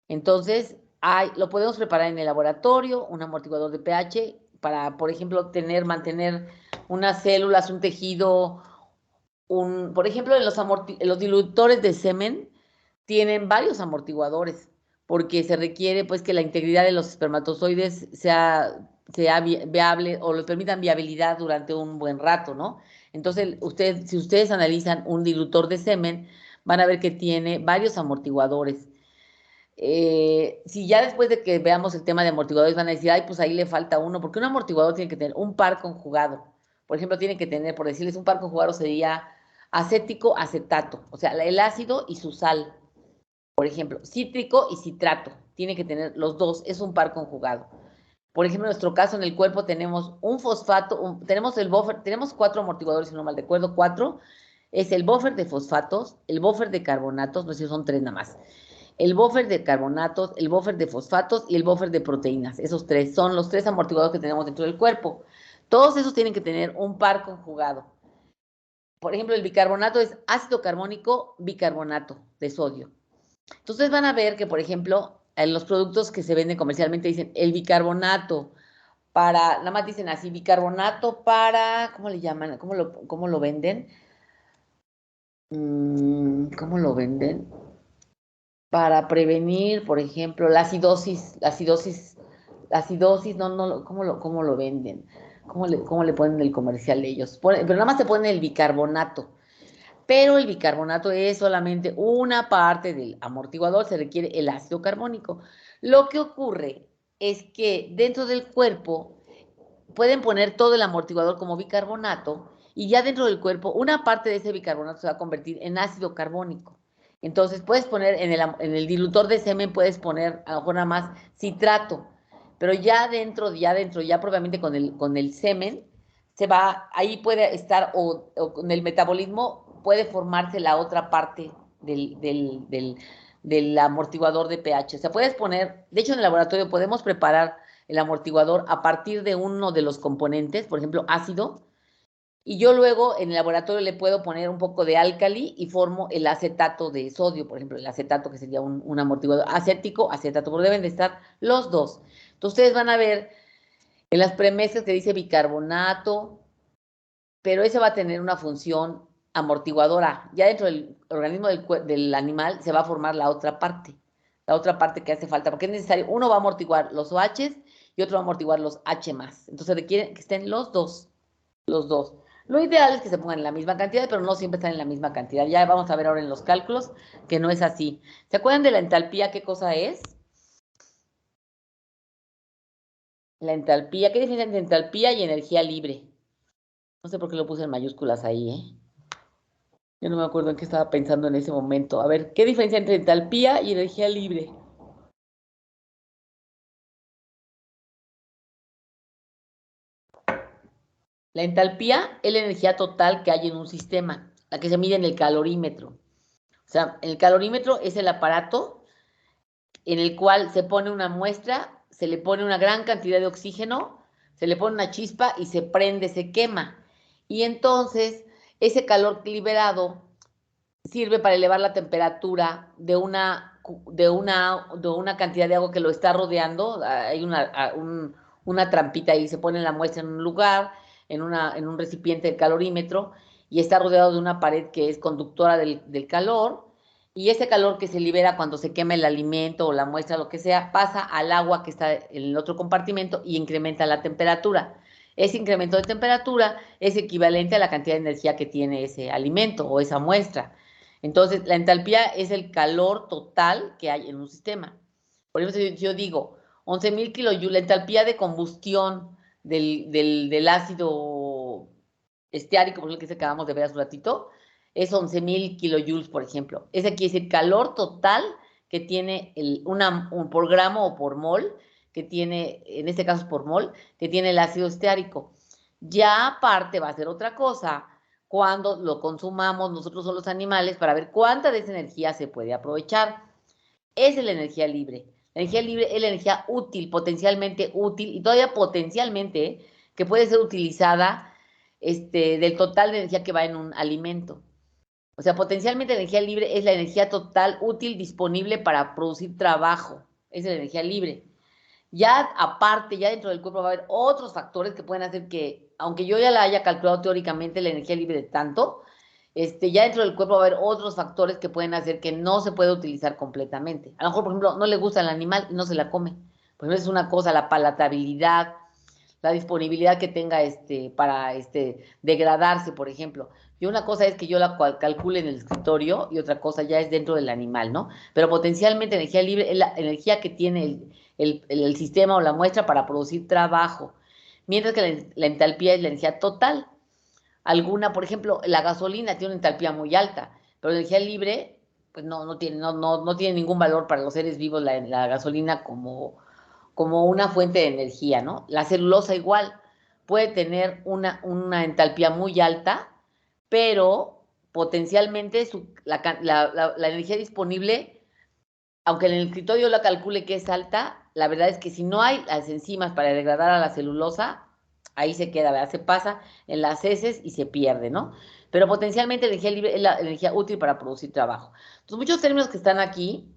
Entonces, lo podemos preparar en el laboratorio, un amortiguador de pH, para, por ejemplo, mantener unas células, un tejido. Por ejemplo, en los diluidores de semen tienen varios amortiguadores, porque se requiere pues que la integridad de los espermatozoides sea viable o les permitan viabilidad durante un buen rato, ¿no? Entonces, si ustedes analizan un dilutor de semen, van a ver que tiene varios amortiguadores. Si ya después de que veamos el tema de amortiguadores van a decir, ay, pues ahí le falta uno, porque un amortiguador tiene que tener un par conjugado. Por ejemplo, tiene que tener, por decirles, un par conjugado sería acético, acetato, o sea, el ácido y su sal. Por ejemplo, cítrico y citrato. Tiene que tener los dos, es un par conjugado. Por ejemplo, en nuestro caso, en el cuerpo tenemos un fosfato, tenemos el buffer, tenemos 4 amortiguadores, si no mal recuerdo, 4. Es el buffer de fosfatos, el buffer de carbonatos, no sé si son 3 nada más. El buffer de carbonatos, el buffer de fosfatos y el buffer de proteínas. Esos 3 son los 3 amortiguadores que tenemos dentro del cuerpo. Todos esos tienen que tener un par conjugado. Por ejemplo, el bicarbonato es ácido carbónico bicarbonato de sodio. Entonces van a ver que, por ejemplo, en los productos que se venden comercialmente dicen el bicarbonato para, nada más dicen así, bicarbonato para, ¿cómo le llaman? ¿Cómo lo venden? ¿Cómo lo venden? Para prevenir, por ejemplo, la acidosis, no, ¿cómo lo venden? ¿Cómo le ponen el comercial ellos? Pero nada más te ponen el bicarbonato. Pero el bicarbonato es solamente una parte del amortiguador, se requiere el ácido carbónico. Lo que ocurre es que dentro del cuerpo pueden poner todo el amortiguador como bicarbonato y ya dentro del cuerpo una parte de ese bicarbonato se va a convertir en ácido carbónico. Entonces puedes poner en el dilutor de semen, puedes poner a lo mejor nada más citrato, pero ya dentro, ya propiamente con el semen, ahí puede estar, o con el metabolismo puede formarse la otra parte del amortiguador de pH. O sea, puedes poner, de hecho en el laboratorio podemos preparar el amortiguador a partir de uno de los componentes, por ejemplo, ácido, y yo luego en el laboratorio le puedo poner un poco de álcali y formo el acetato de sodio, por ejemplo, el acetato que sería un amortiguador acético, acetato, porque deben de estar los dos. Entonces ustedes van a ver en las premisas que dice bicarbonato, pero ese va a tener una función amortiguadora. Ya dentro del organismo del animal se va a formar la otra parte que hace falta, porque es necesario, uno va a amortiguar los OH y otro va a amortiguar los H+. Entonces requiere que estén los dos. Lo ideal es que se pongan en la misma cantidad, pero no siempre están en la misma cantidad. Ya vamos a ver ahora en los cálculos que no es así. ¿Se acuerdan de la entalpía? ¿Qué cosa es? La entalpía, ¿qué diferencia entre entalpía y energía libre? No sé por qué lo puse en mayúsculas ahí, ¿eh? Yo no me acuerdo en qué estaba pensando en ese momento. A ver, ¿qué diferencia entre entalpía y energía libre? La entalpía es la energía total que hay en un sistema, la que se mide en el calorímetro. O sea, el calorímetro es el aparato en el cual se pone una muestra, se le pone una gran cantidad de oxígeno, se le pone una chispa y se prende, se quema. Y entonces ese calor liberado sirve para elevar la temperatura de una cantidad de agua que lo está rodeando. Hay una trampita ahí, se pone la muestra en un lugar, en un recipiente del calorímetro, y está rodeado de una pared que es conductora del calor, y ese calor que se libera cuando se quema el alimento o la muestra, lo que sea, pasa al agua que está en el otro compartimento y incrementa la temperatura. Ese incremento de temperatura es equivalente a la cantidad de energía que tiene ese alimento o esa muestra. Entonces, la entalpía es el calor total que hay en un sistema. Por ejemplo, si yo digo 11.000 kilojoules, la entalpía de combustión del ácido esteárico, por ejemplo, que acabamos de ver hace un ratito, es 11.000 kilojoules, por ejemplo. Ese quiere decir calor total que tiene por gramo o por mol, que tiene, en este caso por mol, que tiene el ácido esteárico. Ya aparte va a ser otra cosa cuando lo consumamos nosotros o los animales para ver cuánta de esa energía se puede aprovechar. Esa es la energía libre. La energía libre es la energía útil, potencialmente útil, y todavía potencialmente, que puede ser utilizada del total de energía que va en un alimento. O sea, potencialmente la energía libre es la energía total útil disponible para producir trabajo. Esa es la energía libre. Ya aparte, ya dentro del cuerpo va a haber otros factores que pueden hacer que, aunque yo ya la haya calculado teóricamente la energía libre de tanto, ya dentro del cuerpo va a haber otros factores que pueden hacer que no se pueda utilizar completamente. A lo mejor, por ejemplo, no le gusta al animal y no se la come. Por ejemplo, es una cosa, la palatabilidad, la disponibilidad que tenga para degradarse, por ejemplo. Y una cosa es que yo la calcule en el escritorio y otra cosa ya es dentro del animal, ¿no? Pero potencialmente energía libre es la energía que tiene el sistema o la muestra para producir trabajo, mientras que la entalpía es la energía total. Alguna, por ejemplo, la gasolina tiene una entalpía muy alta, pero la energía libre, pues no tiene ningún valor para los seres vivos la gasolina como una fuente de energía, ¿no? La celulosa igual puede tener una entalpía muy alta, pero potencialmente la energía disponible, aunque en el escritorio la calcule que es alta, la verdad es que si no hay las enzimas para degradar a la celulosa, ahí se queda, ¿verdad? Se pasa en las heces y se pierde, ¿no? Pero potencialmente la energía libre es la energía útil para producir trabajo. Entonces, muchos términos que están aquí,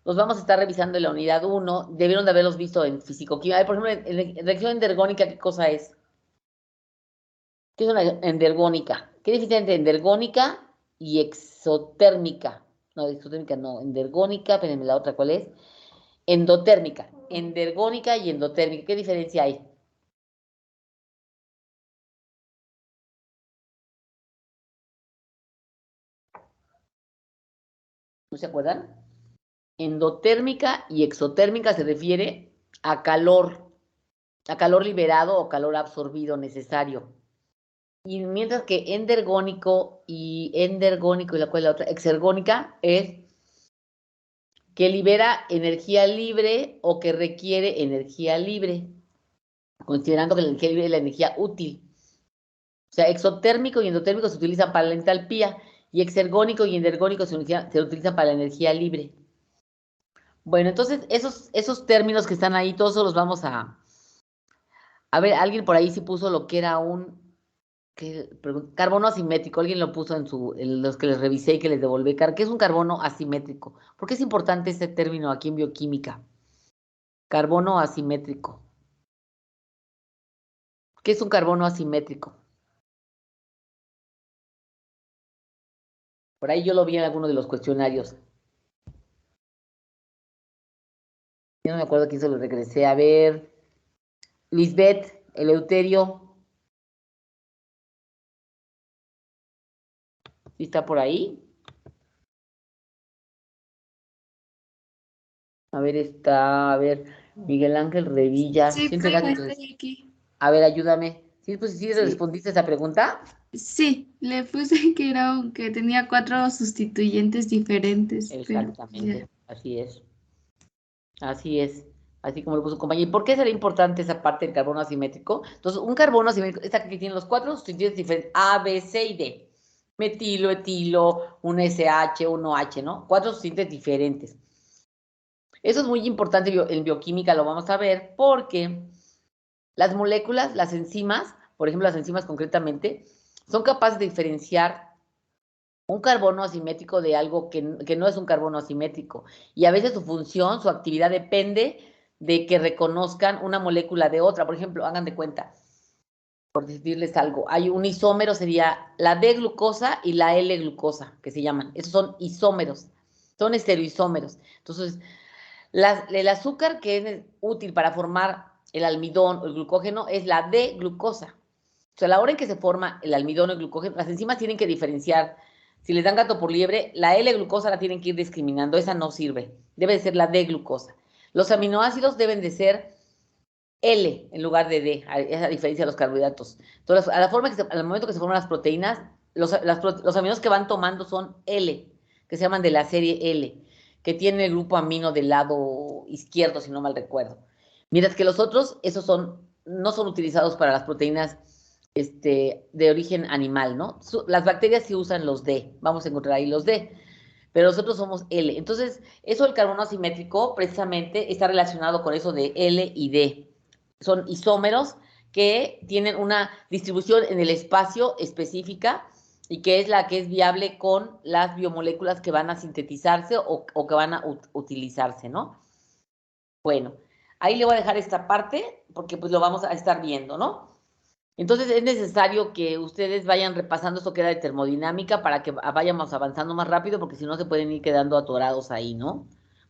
los vamos a estar revisando en la unidad 1. Debieron de haberlos visto en fisicoquímica. Por ejemplo, en reacción endergónica, ¿qué cosa es? ¿Qué es una endergónica? ¿Qué diferencia entre endergónica y exotérmica? No, exotérmica no, endergónica, espérenme la otra, ¿cuál es? Endotérmica. Endergónica y endotérmica, ¿qué diferencia hay? ¿No se acuerdan? Endotérmica y exotérmica se refiere a calor liberado o calor absorbido necesario. Y mientras que endergónico y la cual la otra, exergónica, es que libera energía libre o que requiere energía libre, considerando que la energía libre es la energía útil. O sea, exotérmico y endotérmico se utilizan para la entalpía y exergónico y endergónico se utilizan para la energía libre. Bueno, entonces esos términos que están ahí, todos los vamos a... A ver, alguien por ahí sí puso lo que era un carbono asimétrico. Alguien lo puso en los que les revisé y que les devolví. ¿Qué es un carbono asimétrico? ¿Por qué es importante este término aquí en bioquímica? Carbono asimétrico. ¿Qué es un carbono asimétrico? Por ahí yo lo vi en alguno de los cuestionarios. Yo no me acuerdo quién se lo regresé. A ver, Lisbeth, Eleuterio. ¿Sí está por ahí? A ver, a ver, Miguel Ángel Revilla. Sí, ¿Sí profe, entregaste? estoy aquí. A ver, ayúdame. ¿Sí, pues, sí Sí, respondiste esa pregunta? sí, le puse que que tenía 4 sustituyentes diferentes, pero ya. Exactamente, así es. Así es, así como lo puso compañía. ¿Y por qué será importante esa parte del carbono asimétrico? Entonces, un carbono asimétrico, esta que tiene los 4 sustituyentes diferentes, A, B, C y D. Metilo, etilo, un SH, un OH, ¿no? 4 sustituyentes diferentes. Eso es muy importante en bioquímica, lo vamos a ver, porque las moléculas, las enzimas, por ejemplo, las enzimas concretamente, son capaces de diferenciar un carbono asimétrico de algo que no es un carbono asimétrico. Y a veces su función, su actividad depende de que reconozcan una molécula de otra. Por ejemplo, hagan de cuenta, por decirles algo, hay un isómero, sería la D-glucosa y la L-glucosa, que se llaman. Esos son isómeros, son estereoisómeros. Entonces, el azúcar que es útil para formar el almidón o el glucógeno es la D-glucosa. O sea, a la hora en que se forma el almidón o el glucógeno, las enzimas tienen que diferenciar. Si les dan gato por liebre, la L-glucosa la tienen que ir discriminando. Esa no sirve. Debe de ser la D-glucosa. Los aminoácidos deben de ser L en lugar de D, esa diferencia de los carbohidratos. Entonces, al momento que se forman las proteínas, los aminos que van tomando son L, que se llaman de la serie L, que tiene el grupo amino del lado izquierdo, si no mal recuerdo. Mientras que los otros, no son utilizados para las proteínas de origen animal, ¿no? Las bacterias sí usan los D, vamos a encontrar ahí los D, pero nosotros somos L. Entonces, eso del carbono asimétrico precisamente está relacionado con eso de L y D. Son isómeros que tienen una distribución en el espacio específica y que es la que es viable con las biomoléculas que van a sintetizarse o que van a utilizarse, ¿no? Bueno, ahí le voy a dejar esta parte porque pues lo vamos a estar viendo, ¿no? Entonces es necesario que ustedes vayan repasando esto que era de termodinámica para que vayamos avanzando más rápido porque si no se pueden ir quedando atorados ahí, ¿no?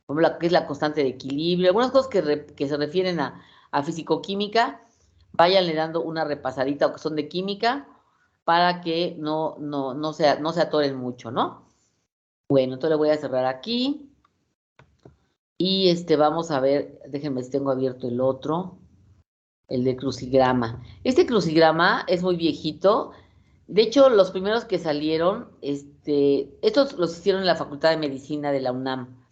Por ejemplo, que es la constante de equilibrio, algunas cosas que se refieren a fisicoquímica, váyanle dando una repasadita o que son de química para que no se atoren mucho, ¿no? Bueno, entonces le voy a cerrar aquí y vamos a ver, déjenme si tengo abierto el otro. El de crucigrama. Este crucigrama es muy viejito. De hecho, los primeros que salieron, estos los hicieron en la Facultad de Medicina de la UNAM.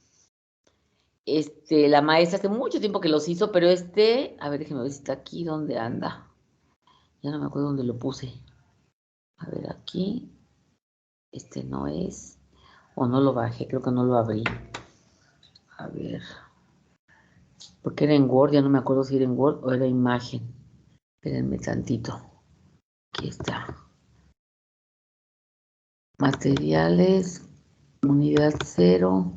La maestra hace mucho tiempo que los hizo, pero a ver, déjenme ver si está aquí, ¿dónde anda? Ya no me acuerdo dónde lo puse. A ver, aquí. Este no es. O no lo bajé, creo que no lo abrí. A ver. Porque era en Word, ya no me acuerdo si era en Word o era imagen. Espérenme tantito. Aquí está. Materiales, unidad 0.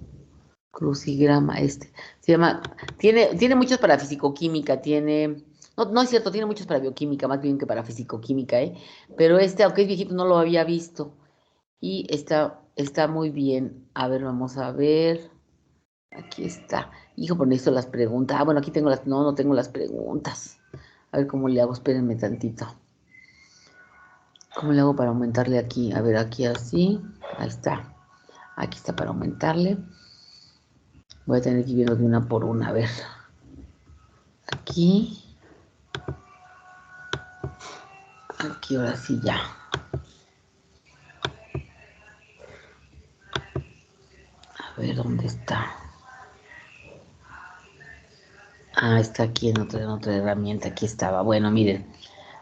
Crucigrama este. Se llama, tiene muchos para fisicoquímica, no es cierto, tiene muchos para bioquímica, más bien que para fisicoquímica, ¿eh? Pero este, aunque es viejito, no lo había visto. Y está muy bien. A ver, vamos a ver. Aquí está. Hijo, por esto las preguntas. Ah, bueno, aquí tengo no tengo las preguntas. A ver cómo le hago, espérenme tantito. ¿Cómo le hago para aumentarle aquí? A ver, aquí así. Ahí está. Aquí está para aumentarle. Voy a tener que ir viendo de una por una. A ver. Aquí. Aquí, ahora sí ya. A ver, ¿dónde está? Ah, está aquí en otra herramienta. Aquí estaba. Bueno, miren.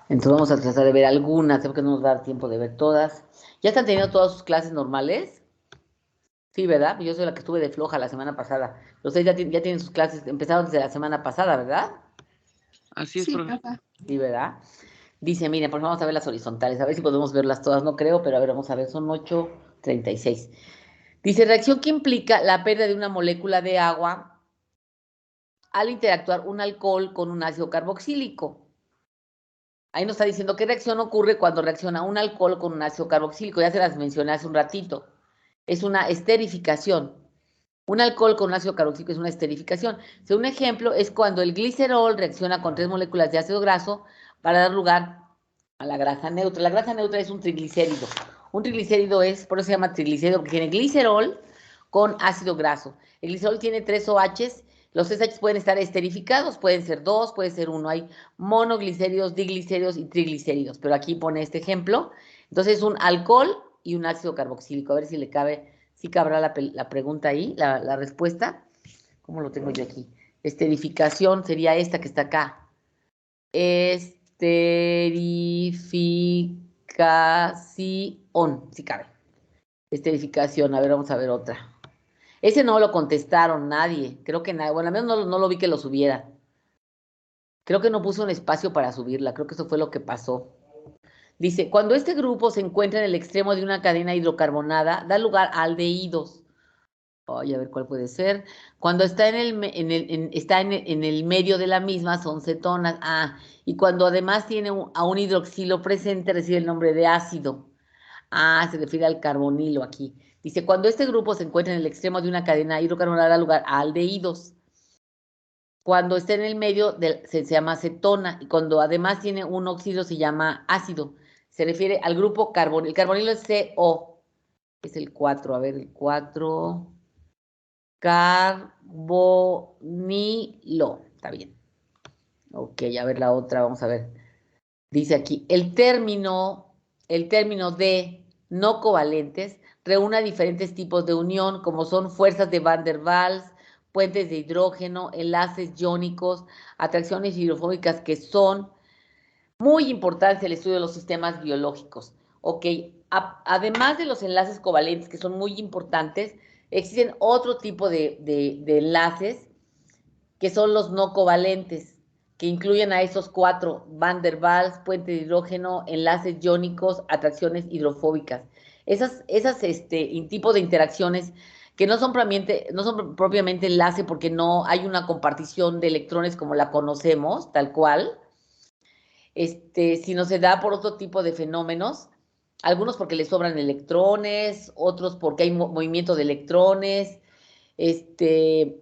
Entonces vamos a tratar de ver algunas, porque no nos va a dar tiempo de ver todas. ¿Ya están teniendo todas sus clases normales? Sí, ¿verdad? Yo soy la que estuve de floja la semana pasada. Ustedes ya tienen sus clases, empezaron desde la semana pasada, ¿verdad? Así es, Sí, profe. profe. Sí, ¿verdad? Dice, miren, pues vamos a ver las horizontales, a ver si podemos verlas todas, no creo, pero a ver, vamos a ver, son 8:36. Dice, reacción que implica la pérdida de una molécula de agua al interactuar un alcohol con un ácido carboxílico. Ahí nos está diciendo qué reacción ocurre cuando reacciona un alcohol con un ácido carboxílico. Ya se las mencioné hace un ratito. Es una esterificación. Un alcohol con un ácido carboxílico es una esterificación. Un ejemplo es cuando el glicerol reacciona con 3 moléculas de ácido graso para dar lugar a la grasa neutra. La grasa neutra es un triglicérido. Un triglicérido por eso se llama triglicérido, porque tiene glicerol con ácido graso. El glicerol tiene 3 OHs. Los 3 OH pueden estar esterificados, pueden ser 2, puede ser 1. Hay monoglicéridos, diglicéridos y triglicéridos. Pero aquí pone este ejemplo. Entonces es un alcohol y un ácido carboxílico. A ver si le cabe. Sí cabrá la pregunta ahí, la respuesta. ¿Cómo lo tengo yo aquí? Esterificación sería esta que está acá. Esterificación. Sí cabe. Esterificación. A ver, vamos a ver otra. Ese no lo contestaron nadie. Creo que nadie. Bueno, al menos no lo vi que lo subiera. Creo que no puso un espacio para subirla. Creo que eso fue lo que pasó. Dice, cuando este grupo se encuentra en el extremo de una cadena hidrocarbonada, da lugar a aldehídos. Ay, a ver cuál puede ser. Cuando está en el medio de la misma son cetonas. Ah, y cuando además tiene a un hidroxilo presente recibe el nombre de ácido. Ah, se refiere al carbonilo aquí. Dice, cuando este grupo se encuentra en el extremo de una cadena hidrocarbonada da lugar a aldehídos. Cuando está en el medio se llama cetona y cuando además tiene un óxido se llama ácido. Se refiere al grupo carbonilo. El carbonilo es CO. Es el 4. A ver, el 4. Carbonilo. Está bien. Ok, a ver la otra, vamos a ver. Dice aquí, el término de no covalentes reúne diferentes tipos de unión, como son fuerzas de Van der Waals, puentes de hidrógeno, enlaces iónicos, atracciones hidrofóbicas que son muy importantes en el estudio de los sistemas biológicos. Ok, además de los enlaces covalentes, que son muy importantes, existen otro tipo de enlaces que son los no covalentes, que incluyen a esos 4, Van der Waals, puente de hidrógeno, enlaces iónicos, atracciones hidrofóbicas. Esas tipo de interacciones que no son propiamente enlace porque no hay una compartición de electrones como la conocemos, tal cual, sino se da por otro tipo de fenómenos, algunos porque le sobran electrones, otros porque hay movimiento de electrones,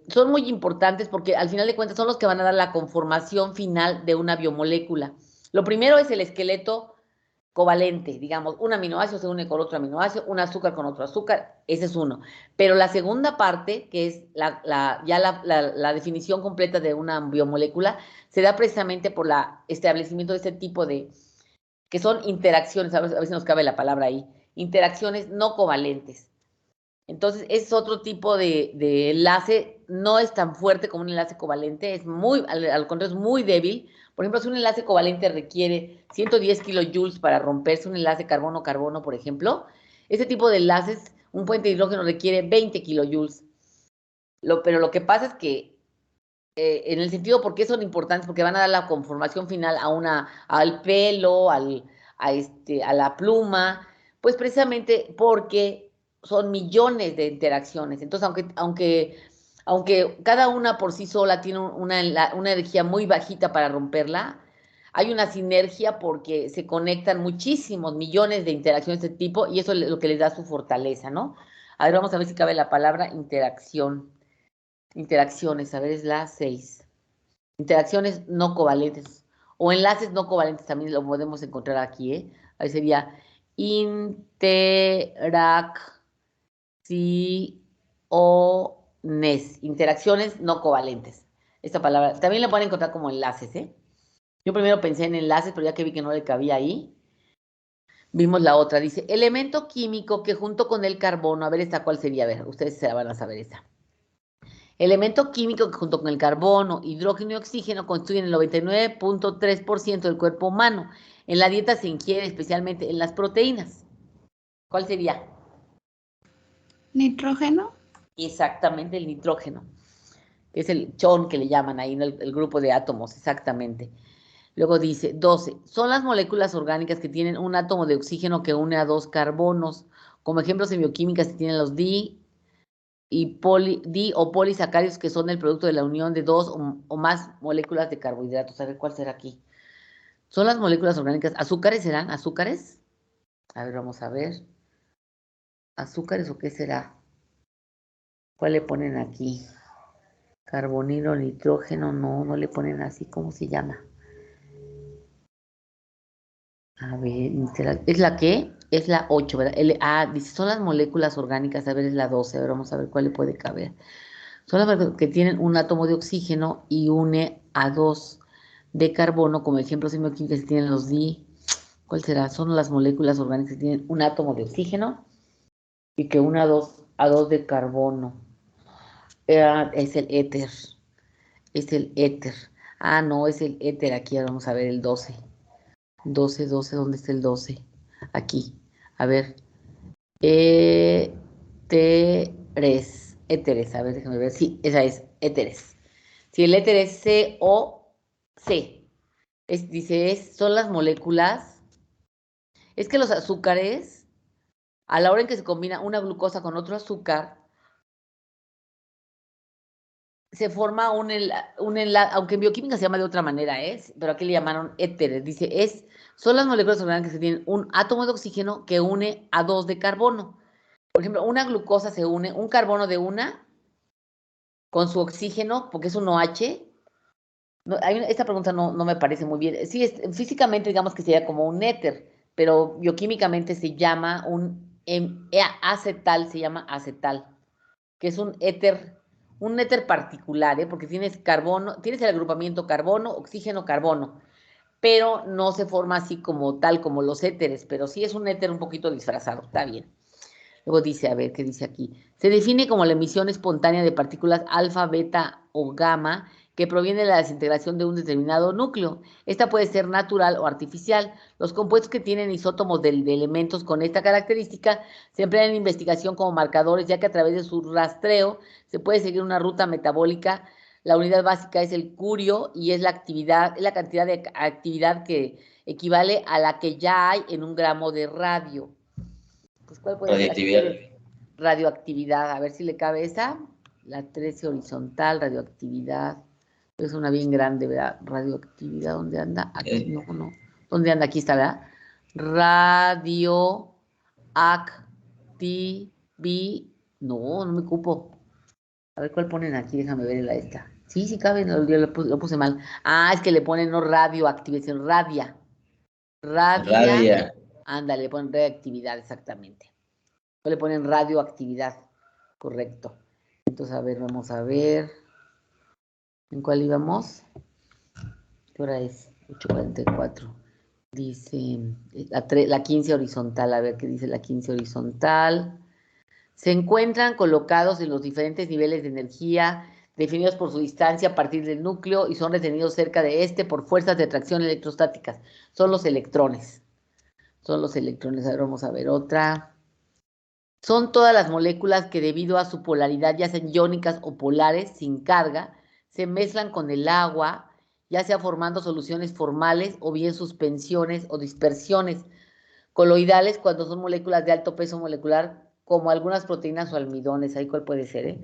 son muy importantes porque al final de cuentas son los que van a dar la conformación final de una biomolécula. Lo primero es el esqueleto covalente, digamos, un aminoácido se une con otro aminoácido, un azúcar con otro azúcar, ese es uno. Pero la segunda parte, que es la definición completa de una biomolécula, se da precisamente por el establecimiento de este tipo que son interacciones, a ver si nos cabe la palabra ahí, interacciones no covalentes. Entonces, es otro tipo de enlace, no es tan fuerte como un enlace covalente, al contrario, es muy débil. Por ejemplo, si un enlace covalente requiere 110 kilojoules para romperse un enlace carbono-carbono, por ejemplo, ese tipo de enlaces, un puente de hidrógeno requiere 20 kilojoules. Pero lo que pasa es que, en el sentido, ¿por qué son importantes? Porque van a dar la conformación final al pelo, a la pluma, pues precisamente porque son millones de interacciones. Entonces, aunque aunque cada una por sí sola tiene una energía muy bajita para romperla, hay una sinergia porque se conectan muchísimos millones de interacciones de este tipo y eso es lo que les da su fortaleza, ¿no? A ver, vamos a ver si cabe la palabra interacción. Interacciones, a ver, es la 6. Interacciones no covalentes o enlaces no covalentes también lo podemos encontrar aquí, ¿eh? Ahí sería interacciones no covalentes. Esta palabra también la pueden encontrar como enlaces, ¿eh? Yo primero pensé en enlaces, pero ya que vi que no le cabía ahí, vimos la otra. Dice, elemento químico que junto con el carbono, a ver esta cuál sería, a ver, ustedes se la van a saber esta. Elemento químico que junto con el carbono, hidrógeno y oxígeno constituyen el 99.3% del cuerpo humano. En la dieta se ingiere especialmente en las proteínas. ¿Cuál sería? ¿Nitrógeno? Exactamente el nitrógeno, que es el chon que le llaman ahí, ¿no? El grupo de átomos, exactamente. Luego dice, 12, son las moléculas orgánicas que tienen un átomo de oxígeno que une a dos carbonos. Como ejemplos en bioquímica se tienen los di o polisacáridos que son el producto de la unión de dos o más moléculas de carbohidratos. A ver cuál será aquí. Son las moléculas orgánicas. ¿Azúcares serán? ¿Azúcares? A ver, vamos a ver. ¿Azúcares o qué será? ¿Cuál le ponen aquí? Carbonilo, nitrógeno, no le ponen así. ¿Cómo se llama? A ver, ¿es la qué? Es la 8, ¿verdad? Dice, son las moléculas orgánicas, a ver, es la 12, a ver, vamos a ver cuál le puede caber. Son las moléculas que tienen un átomo de oxígeno y une a dos de carbono, como ejemplo química se tienen los ¿cuál será? Son las moléculas orgánicas que tienen un átomo de oxígeno y que une a dos de carbono. Es el éter, es el éter. No, es el éter, aquí vamos a ver el 12. 12, ¿dónde está el 12? Aquí, a ver. Éteres, a ver, déjame ver. Sí, esa es, éteres. Si el éter es COC, son las moléculas. Es que los azúcares, a la hora en que se combina una glucosa con otro azúcar, se forma un enlace, aunque en bioquímica se llama de otra manera, pero aquí le llamaron éteres. Dice, son las moléculas orgánicas que tienen un átomo de oxígeno que une a dos de carbono. Por ejemplo, una glucosa se une, un carbono de una con su oxígeno, porque es un OH. No, esta pregunta no me parece muy bien. Sí, físicamente digamos que sería como un éter, pero bioquímicamente se llama acetal, se llama acetal, que es un éter particular, porque tienes carbono, tienes el agrupamiento carbono, oxígeno, carbono, pero no se forma así como tal, como los éteres, pero sí es un éter un poquito disfrazado, está bien. Luego dice, a ver, ¿qué dice aquí? Se define como la emisión espontánea de partículas alfa, beta o gamma que proviene de la desintegración de un determinado núcleo. Esta puede ser natural o artificial. Los compuestos que tienen isótomos de elementos con esta característica se emplean en investigación como marcadores, ya que a través de su rastreo se puede seguir una ruta metabólica. La unidad básica es el curio y es la cantidad de actividad que equivale a la que ya hay en un gramo de radio. Pues, ¿cuál puede ser Radioactividad. Radioactividad? A ver si le cabe esa. La 13 horizontal, radioactividad. Es una bien grande, ¿verdad? Radioactividad, ¿dónde anda? Aquí, no. ¿Dónde anda? Aquí está, ¿verdad? Radioactividad. No me cupo. A ver cuál ponen aquí, déjame ver la esta. Sí cabe, lo puse mal. Es que le ponen no radioactividad, sino radia. Radia. Ándale, le ponen radioactividad, exactamente. Le ponen radioactividad, correcto. Entonces, a ver, vamos a ver. ¿En cuál íbamos? ¿Qué hora es? 8:44. Dice la 15 horizontal, a ver qué dice la 15 horizontal. Se encuentran colocados en los diferentes niveles de energía definidos por su distancia a partir del núcleo y son retenidos cerca de este por fuerzas de atracción electrostáticas. Son los electrones. A ver, vamos a ver otra. Son todas las moléculas que debido a su polaridad, ya sean iónicas o polares, sin carga, se mezclan con el agua, ya sea formando soluciones formales o bien suspensiones o dispersiones coloidales cuando son moléculas de alto peso molecular, como algunas proteínas o almidones. Ahí cuál puede ser,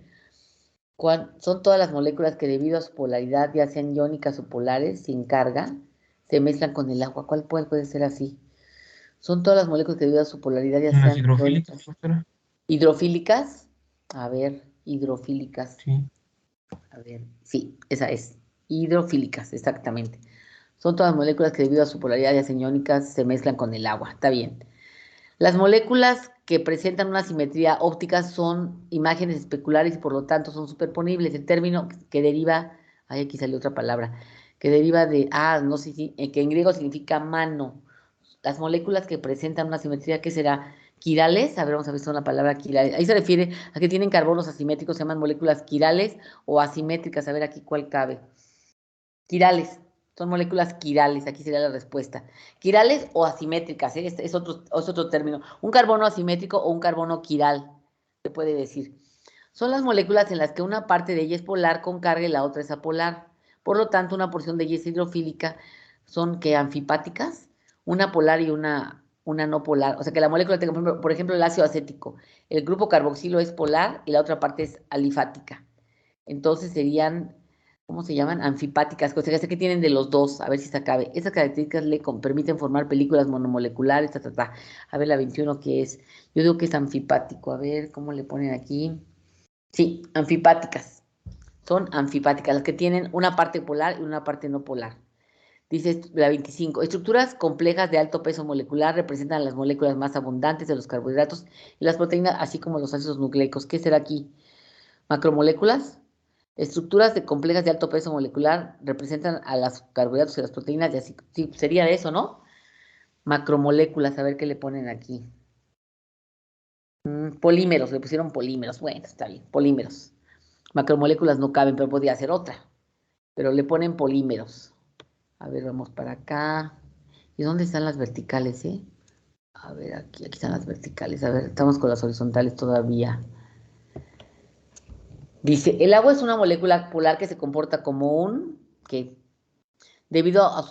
Son todas las moléculas que debido a su polaridad, ya sean iónicas o polares, sin carga, se mezclan con el agua. ¿Cuál puede ser así? Son todas las moléculas que debido a su polaridad, ya Las sean hidrofílicas, iónicas. profesora. ¿Hidrofílicas? A ver, hidrofílicas. Sí. A ver, sí, esa es. Hidrofílicas, exactamente. Son todas moléculas que debido a su polaridad, ya sean iónicas, se mezclan con el agua. Está bien. Las moléculas que presentan una simetría óptica son imágenes especulares y por lo tanto son superponibles. El término que deriva, ay, aquí salió otra palabra, que deriva de, no sé si, que en griego significa mano. Las moléculas que presentan una simetría, ¿qué será? Quirales, a ver, vamos a ver si es una palabra quirales. Ahí se refiere a que tienen carbonos asimétricos, se llaman moléculas quirales o asimétricas. A ver aquí cuál cabe. Quirales, son moléculas quirales, aquí sería la respuesta. Quirales o asimétricas, ¿eh? Este es otro término. Un carbono asimétrico o un carbono quiral, se puede decir. Son las moléculas en las que una parte de ella es polar con carga y la otra es apolar. Por lo tanto, una porción de ella es hidrofílica. Son que anfipáticas, una polar y una no polar. O sea que la molécula tenga, por ejemplo, el ácido acético. El grupo carboxilo es polar y la otra parte es alifática. Entonces serían, ¿cómo se llaman? Anfipáticas, o sea, que tienen de los dos, a ver si se acabe. Esas características le permiten formar películas monomoleculares, A ver, la 21, ¿qué es? Yo digo que es anfipático, a ver, ¿cómo le ponen aquí? Sí, anfipáticas. Son anfipáticas, las que tienen una parte polar y una parte no polar. Dice la 25, estructuras complejas de alto peso molecular representan las moléculas más abundantes de los carbohidratos y las proteínas, así como los ácidos nucleicos. ¿Qué será aquí? ¿Macromoléculas? Estructuras complejas de alto peso molecular representan a los carbohidratos y las proteínas, y así sí, sería eso, ¿no? Macromoléculas, a ver qué le ponen aquí. Polímeros, le pusieron polímeros. Bueno, está bien, polímeros. Macromoléculas no caben, pero podría ser otra. Pero le ponen polímeros. A ver, vamos para acá. ¿Y dónde están las verticales, eh? A ver, aquí están las verticales. A ver, estamos con las horizontales todavía. Dice, el agua es una molécula polar que se comporta como ¿qué? Debido a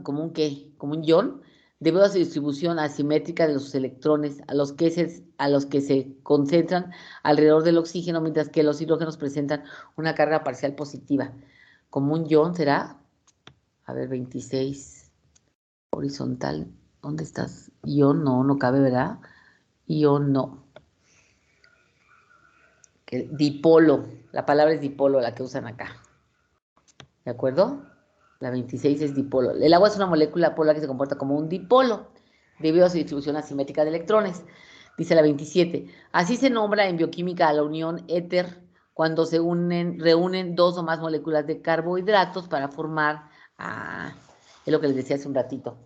como un ion, debido a su distribución asimétrica de los electrones a los que se concentran alrededor del oxígeno, mientras que los hidrógenos presentan una carga parcial positiva. Como un ion será, a ver, 26, horizontal, ¿dónde estás? Ion, no cabe, ¿verdad? Ion, no. Dipolo, la palabra es dipolo, la que usan acá. ¿De acuerdo? La 26 es dipolo. El agua es una molécula polar que se comporta como un dipolo debido a su distribución asimétrica de electrones. Dice la 27. Así se nombra en bioquímica a la unión éter cuando se reúnen dos o más moléculas de carbohidratos para formar, es lo que les decía hace un ratito.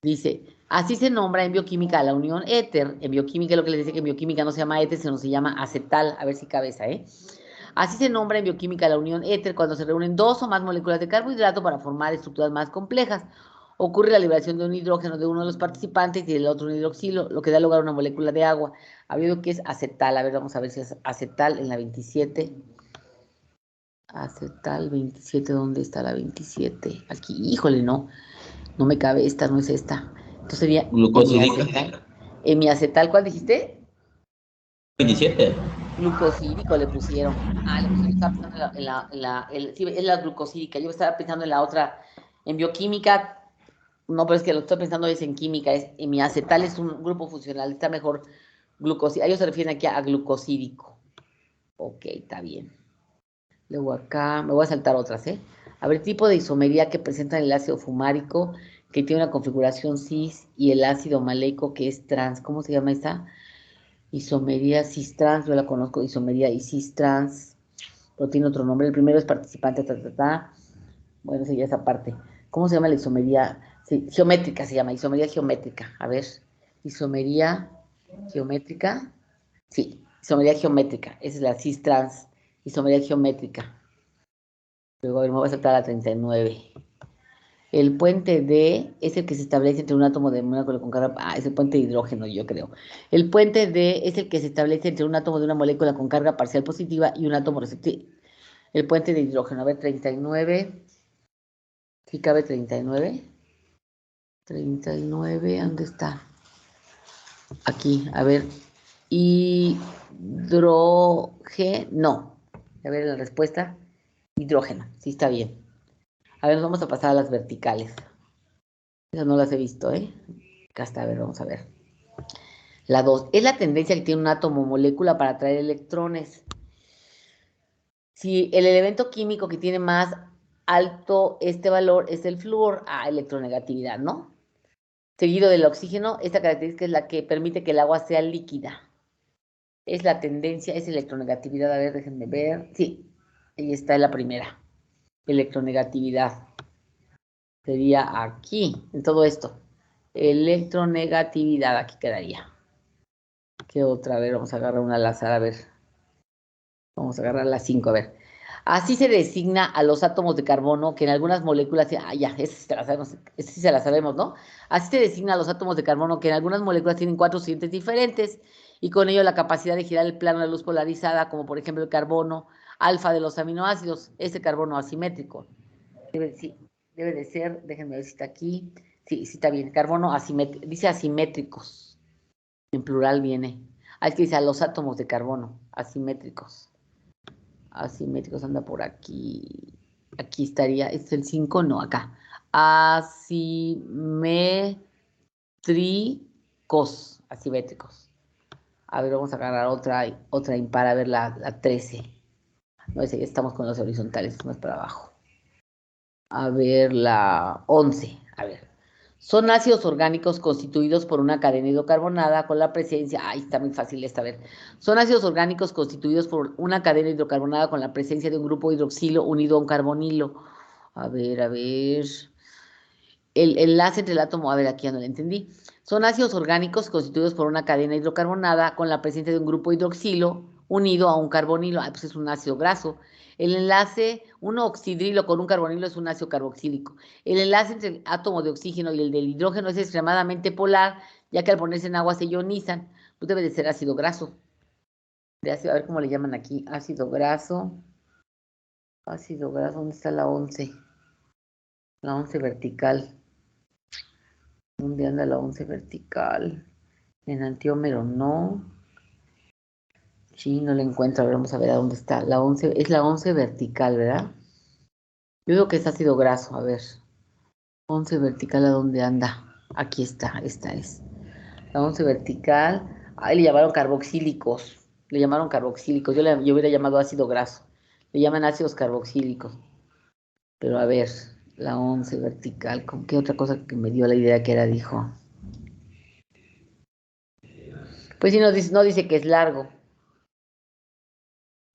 Dice, así se nombra en bioquímica a la unión éter. En bioquímica es lo que les decía, que en bioquímica no se llama éter, sino se llama acetal. A ver si cabeza, ¿eh? Así se nombra en bioquímica la unión éter cuando se reúnen dos o más moléculas de carbohidrato para formar estructuras más complejas. Ocurre la liberación de un hidrógeno de uno de los participantes y del otro un hidroxilo, lo que da lugar a una molécula de agua. Había que es acetal. A ver, vamos a ver si es acetal en la 27. Acetal 27, ¿dónde está la 27? Aquí, híjole, no me cabe esta, no es esta. Entonces sería Glucosídica. hemiacetal, ¿cuál dijiste? 27. Glucosídico le pusieron. Le pusieron, estaba pensando sí, es la glucosídica. Yo estaba pensando en la otra, en bioquímica. No, pero es que lo que estoy pensando es en química. Hemiacetal es un grupo funcional, está mejor glucosídico. Ellos se refieren aquí a glucosídico. Ok, está bien. Luego acá, me voy a saltar otras, ¿eh? A ver, tipo de isomería que presenta el ácido fumárico, que tiene una configuración cis, y el ácido maleico, que es trans. ¿Cómo se llama esa? Isomería cis-trans, yo la conozco, isomería y cis-trans, pero tiene otro nombre. El primero es participante, Bueno, sería esa parte. ¿Cómo se llama la isomería? Sí, geométrica se llama, isomería geométrica. A ver, isomería geométrica. Sí, isomería geométrica. Esa es la cis-trans, isomería geométrica. Luego, a ver, me voy a saltar a la 39. El puente D es el que se establece entre un átomo de molécula con carga. Es el puente de hidrógeno, yo creo. El puente D es el que se establece entre un átomo de una molécula con carga parcial positiva y un átomo receptivo. El puente de hidrógeno. A ver, 39. ¿Sí cabe 39? 39, ¿dónde está? Aquí, a ver. Hidrógeno. A ver la respuesta. Hidrógeno, sí está bien. A ver, nos vamos a pasar a las verticales. Esas no las he visto, ¿eh? Acá está, a ver, vamos a ver. La 2. Es la tendencia que tiene un átomo o molécula para atraer electrones. Si el elemento químico que tiene más alto este valor es el flúor, electronegatividad, ¿no? Seguido del oxígeno, esta característica es la que permite que el agua sea líquida. Es la tendencia, es electronegatividad. A ver, déjenme ver. Sí, ahí está la primera. Electronegatividad. Sería aquí, en todo esto. Electronegatividad, aquí quedaría. ¿Qué otra? A ver, vamos a agarrar una al azar, a ver. Vamos a agarrar las 5, a ver. Así se designa a los átomos de carbono que en algunas moléculas, ya, esa sí se la sabemos, ¿no? Así se designa a los átomos de carbono que en algunas moléculas tienen 4 occidentes diferentes y con ello la capacidad de girar el plano de luz polarizada, como por ejemplo el carbono alfa de los aminoácidos, ese carbono asimétrico. Sí, debe de ser, déjenme ver si está aquí. Sí, sí está bien, carbono asimétrico, dice asimétricos, en plural viene. Es que dice a los átomos de carbono, asimétricos. Asimétricos anda por aquí. Aquí estaría, ¿es el 5? No, acá. Asimétricos. A ver, vamos a agarrar otra impar, a ver la 13. No, ese ya estamos con los horizontales, más para abajo. A ver, la 11. A ver. Son ácidos orgánicos constituidos por una cadena hidrocarbonada con la presencia. Está muy fácil esta, a ver. Son ácidos orgánicos constituidos por una cadena hidrocarbonada con la presencia de un grupo hidroxilo unido a un carbonilo. A ver, a ver. El enlace entre el átomo. A ver, aquí ya no lo entendí. Son ácidos orgánicos constituidos por una cadena hidrocarbonada con la presencia de un grupo hidroxilo unido a un carbonilo. Pues es un ácido graso. El enlace, un oxidrilo con un carbonilo es un ácido carboxílico. El enlace entre el átomo de oxígeno y el del hidrógeno es extremadamente polar, ya que al ponerse en agua se ionizan. Pues debe de ser ácido graso. A ver cómo le llaman aquí. Ácido graso. Ácido graso, ¿dónde está la 11? La 11 vertical. ¿Dónde anda la 11 vertical? En antiómero no. Sí, no la encuentro. A ver, vamos a ver a dónde está. La 11, es la 11 vertical, ¿verdad? Yo digo que es ácido graso. A ver. 11 vertical, ¿a dónde anda? Aquí está, esta es. La 11 vertical. Le llamaron carboxílicos. Le llamaron carboxílicos. Yo hubiera llamado ácido graso. Le llaman ácidos carboxílicos. Pero a ver, la 11 vertical. ¿Con qué otra cosa que me dio la idea que era, dijo? Pues sí, no dice que es largo.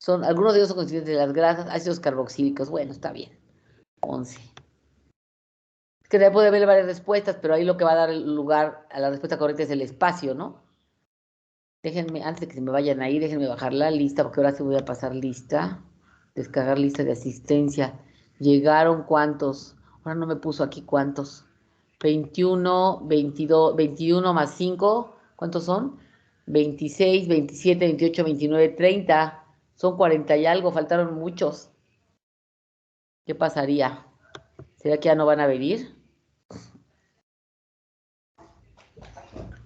Algunos de ellos son consistentes de las grasas, ácidos carboxílicos. Bueno, está bien. 11. Es que puede haber varias respuestas, pero ahí lo que va a dar lugar a la respuesta correcta es el espacio, ¿no? Déjenme, antes de que se me vayan ahí, déjenme bajar la lista, porque ahora sí voy a pasar lista. Descargar lista de asistencia. ¿Llegaron cuántos? Ahora no me puso aquí cuántos. 21, 22, 21 más 5. ¿Cuántos son? 26, 27, 28, 29, 30. Son 40 y algo, faltaron muchos. ¿Qué pasaría? ¿Será que ya no van a venir?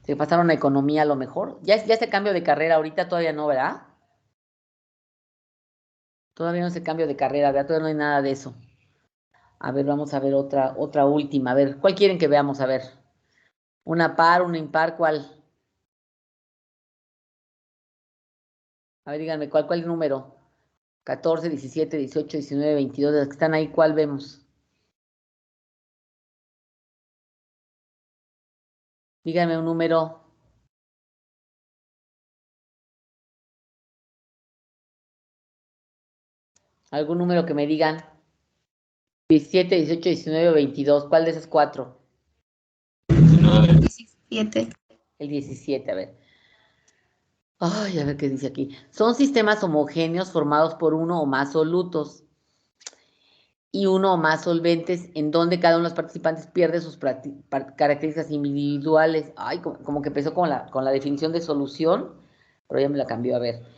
¿Se pasaron a economía a lo mejor? Ya se cambio de carrera, ahorita todavía no, ¿verdad? Todavía no se cambio de carrera, ¿verdad? Todavía no hay nada de eso. A ver, vamos a ver otra última. A ver, ¿cuál quieren que veamos? A ver. ¿Una par, una impar? ¿Cuál? A ver, díganme, ¿cuál número? 14, 17, 18, 19, 22, de las que están ahí, ¿cuál vemos? Díganme un número. ¿Algún número que me digan? 17, 18, 19 o 22. ¿Cuál de esas 4? 17. El 17, a ver. Ay, a ver qué dice aquí. Son sistemas homogéneos formados por uno o más solutos y uno o más solventes en donde cada uno de los participantes pierde sus características individuales. Ay, como que empezó con la definición de solución, pero ya me la cambió. A ver.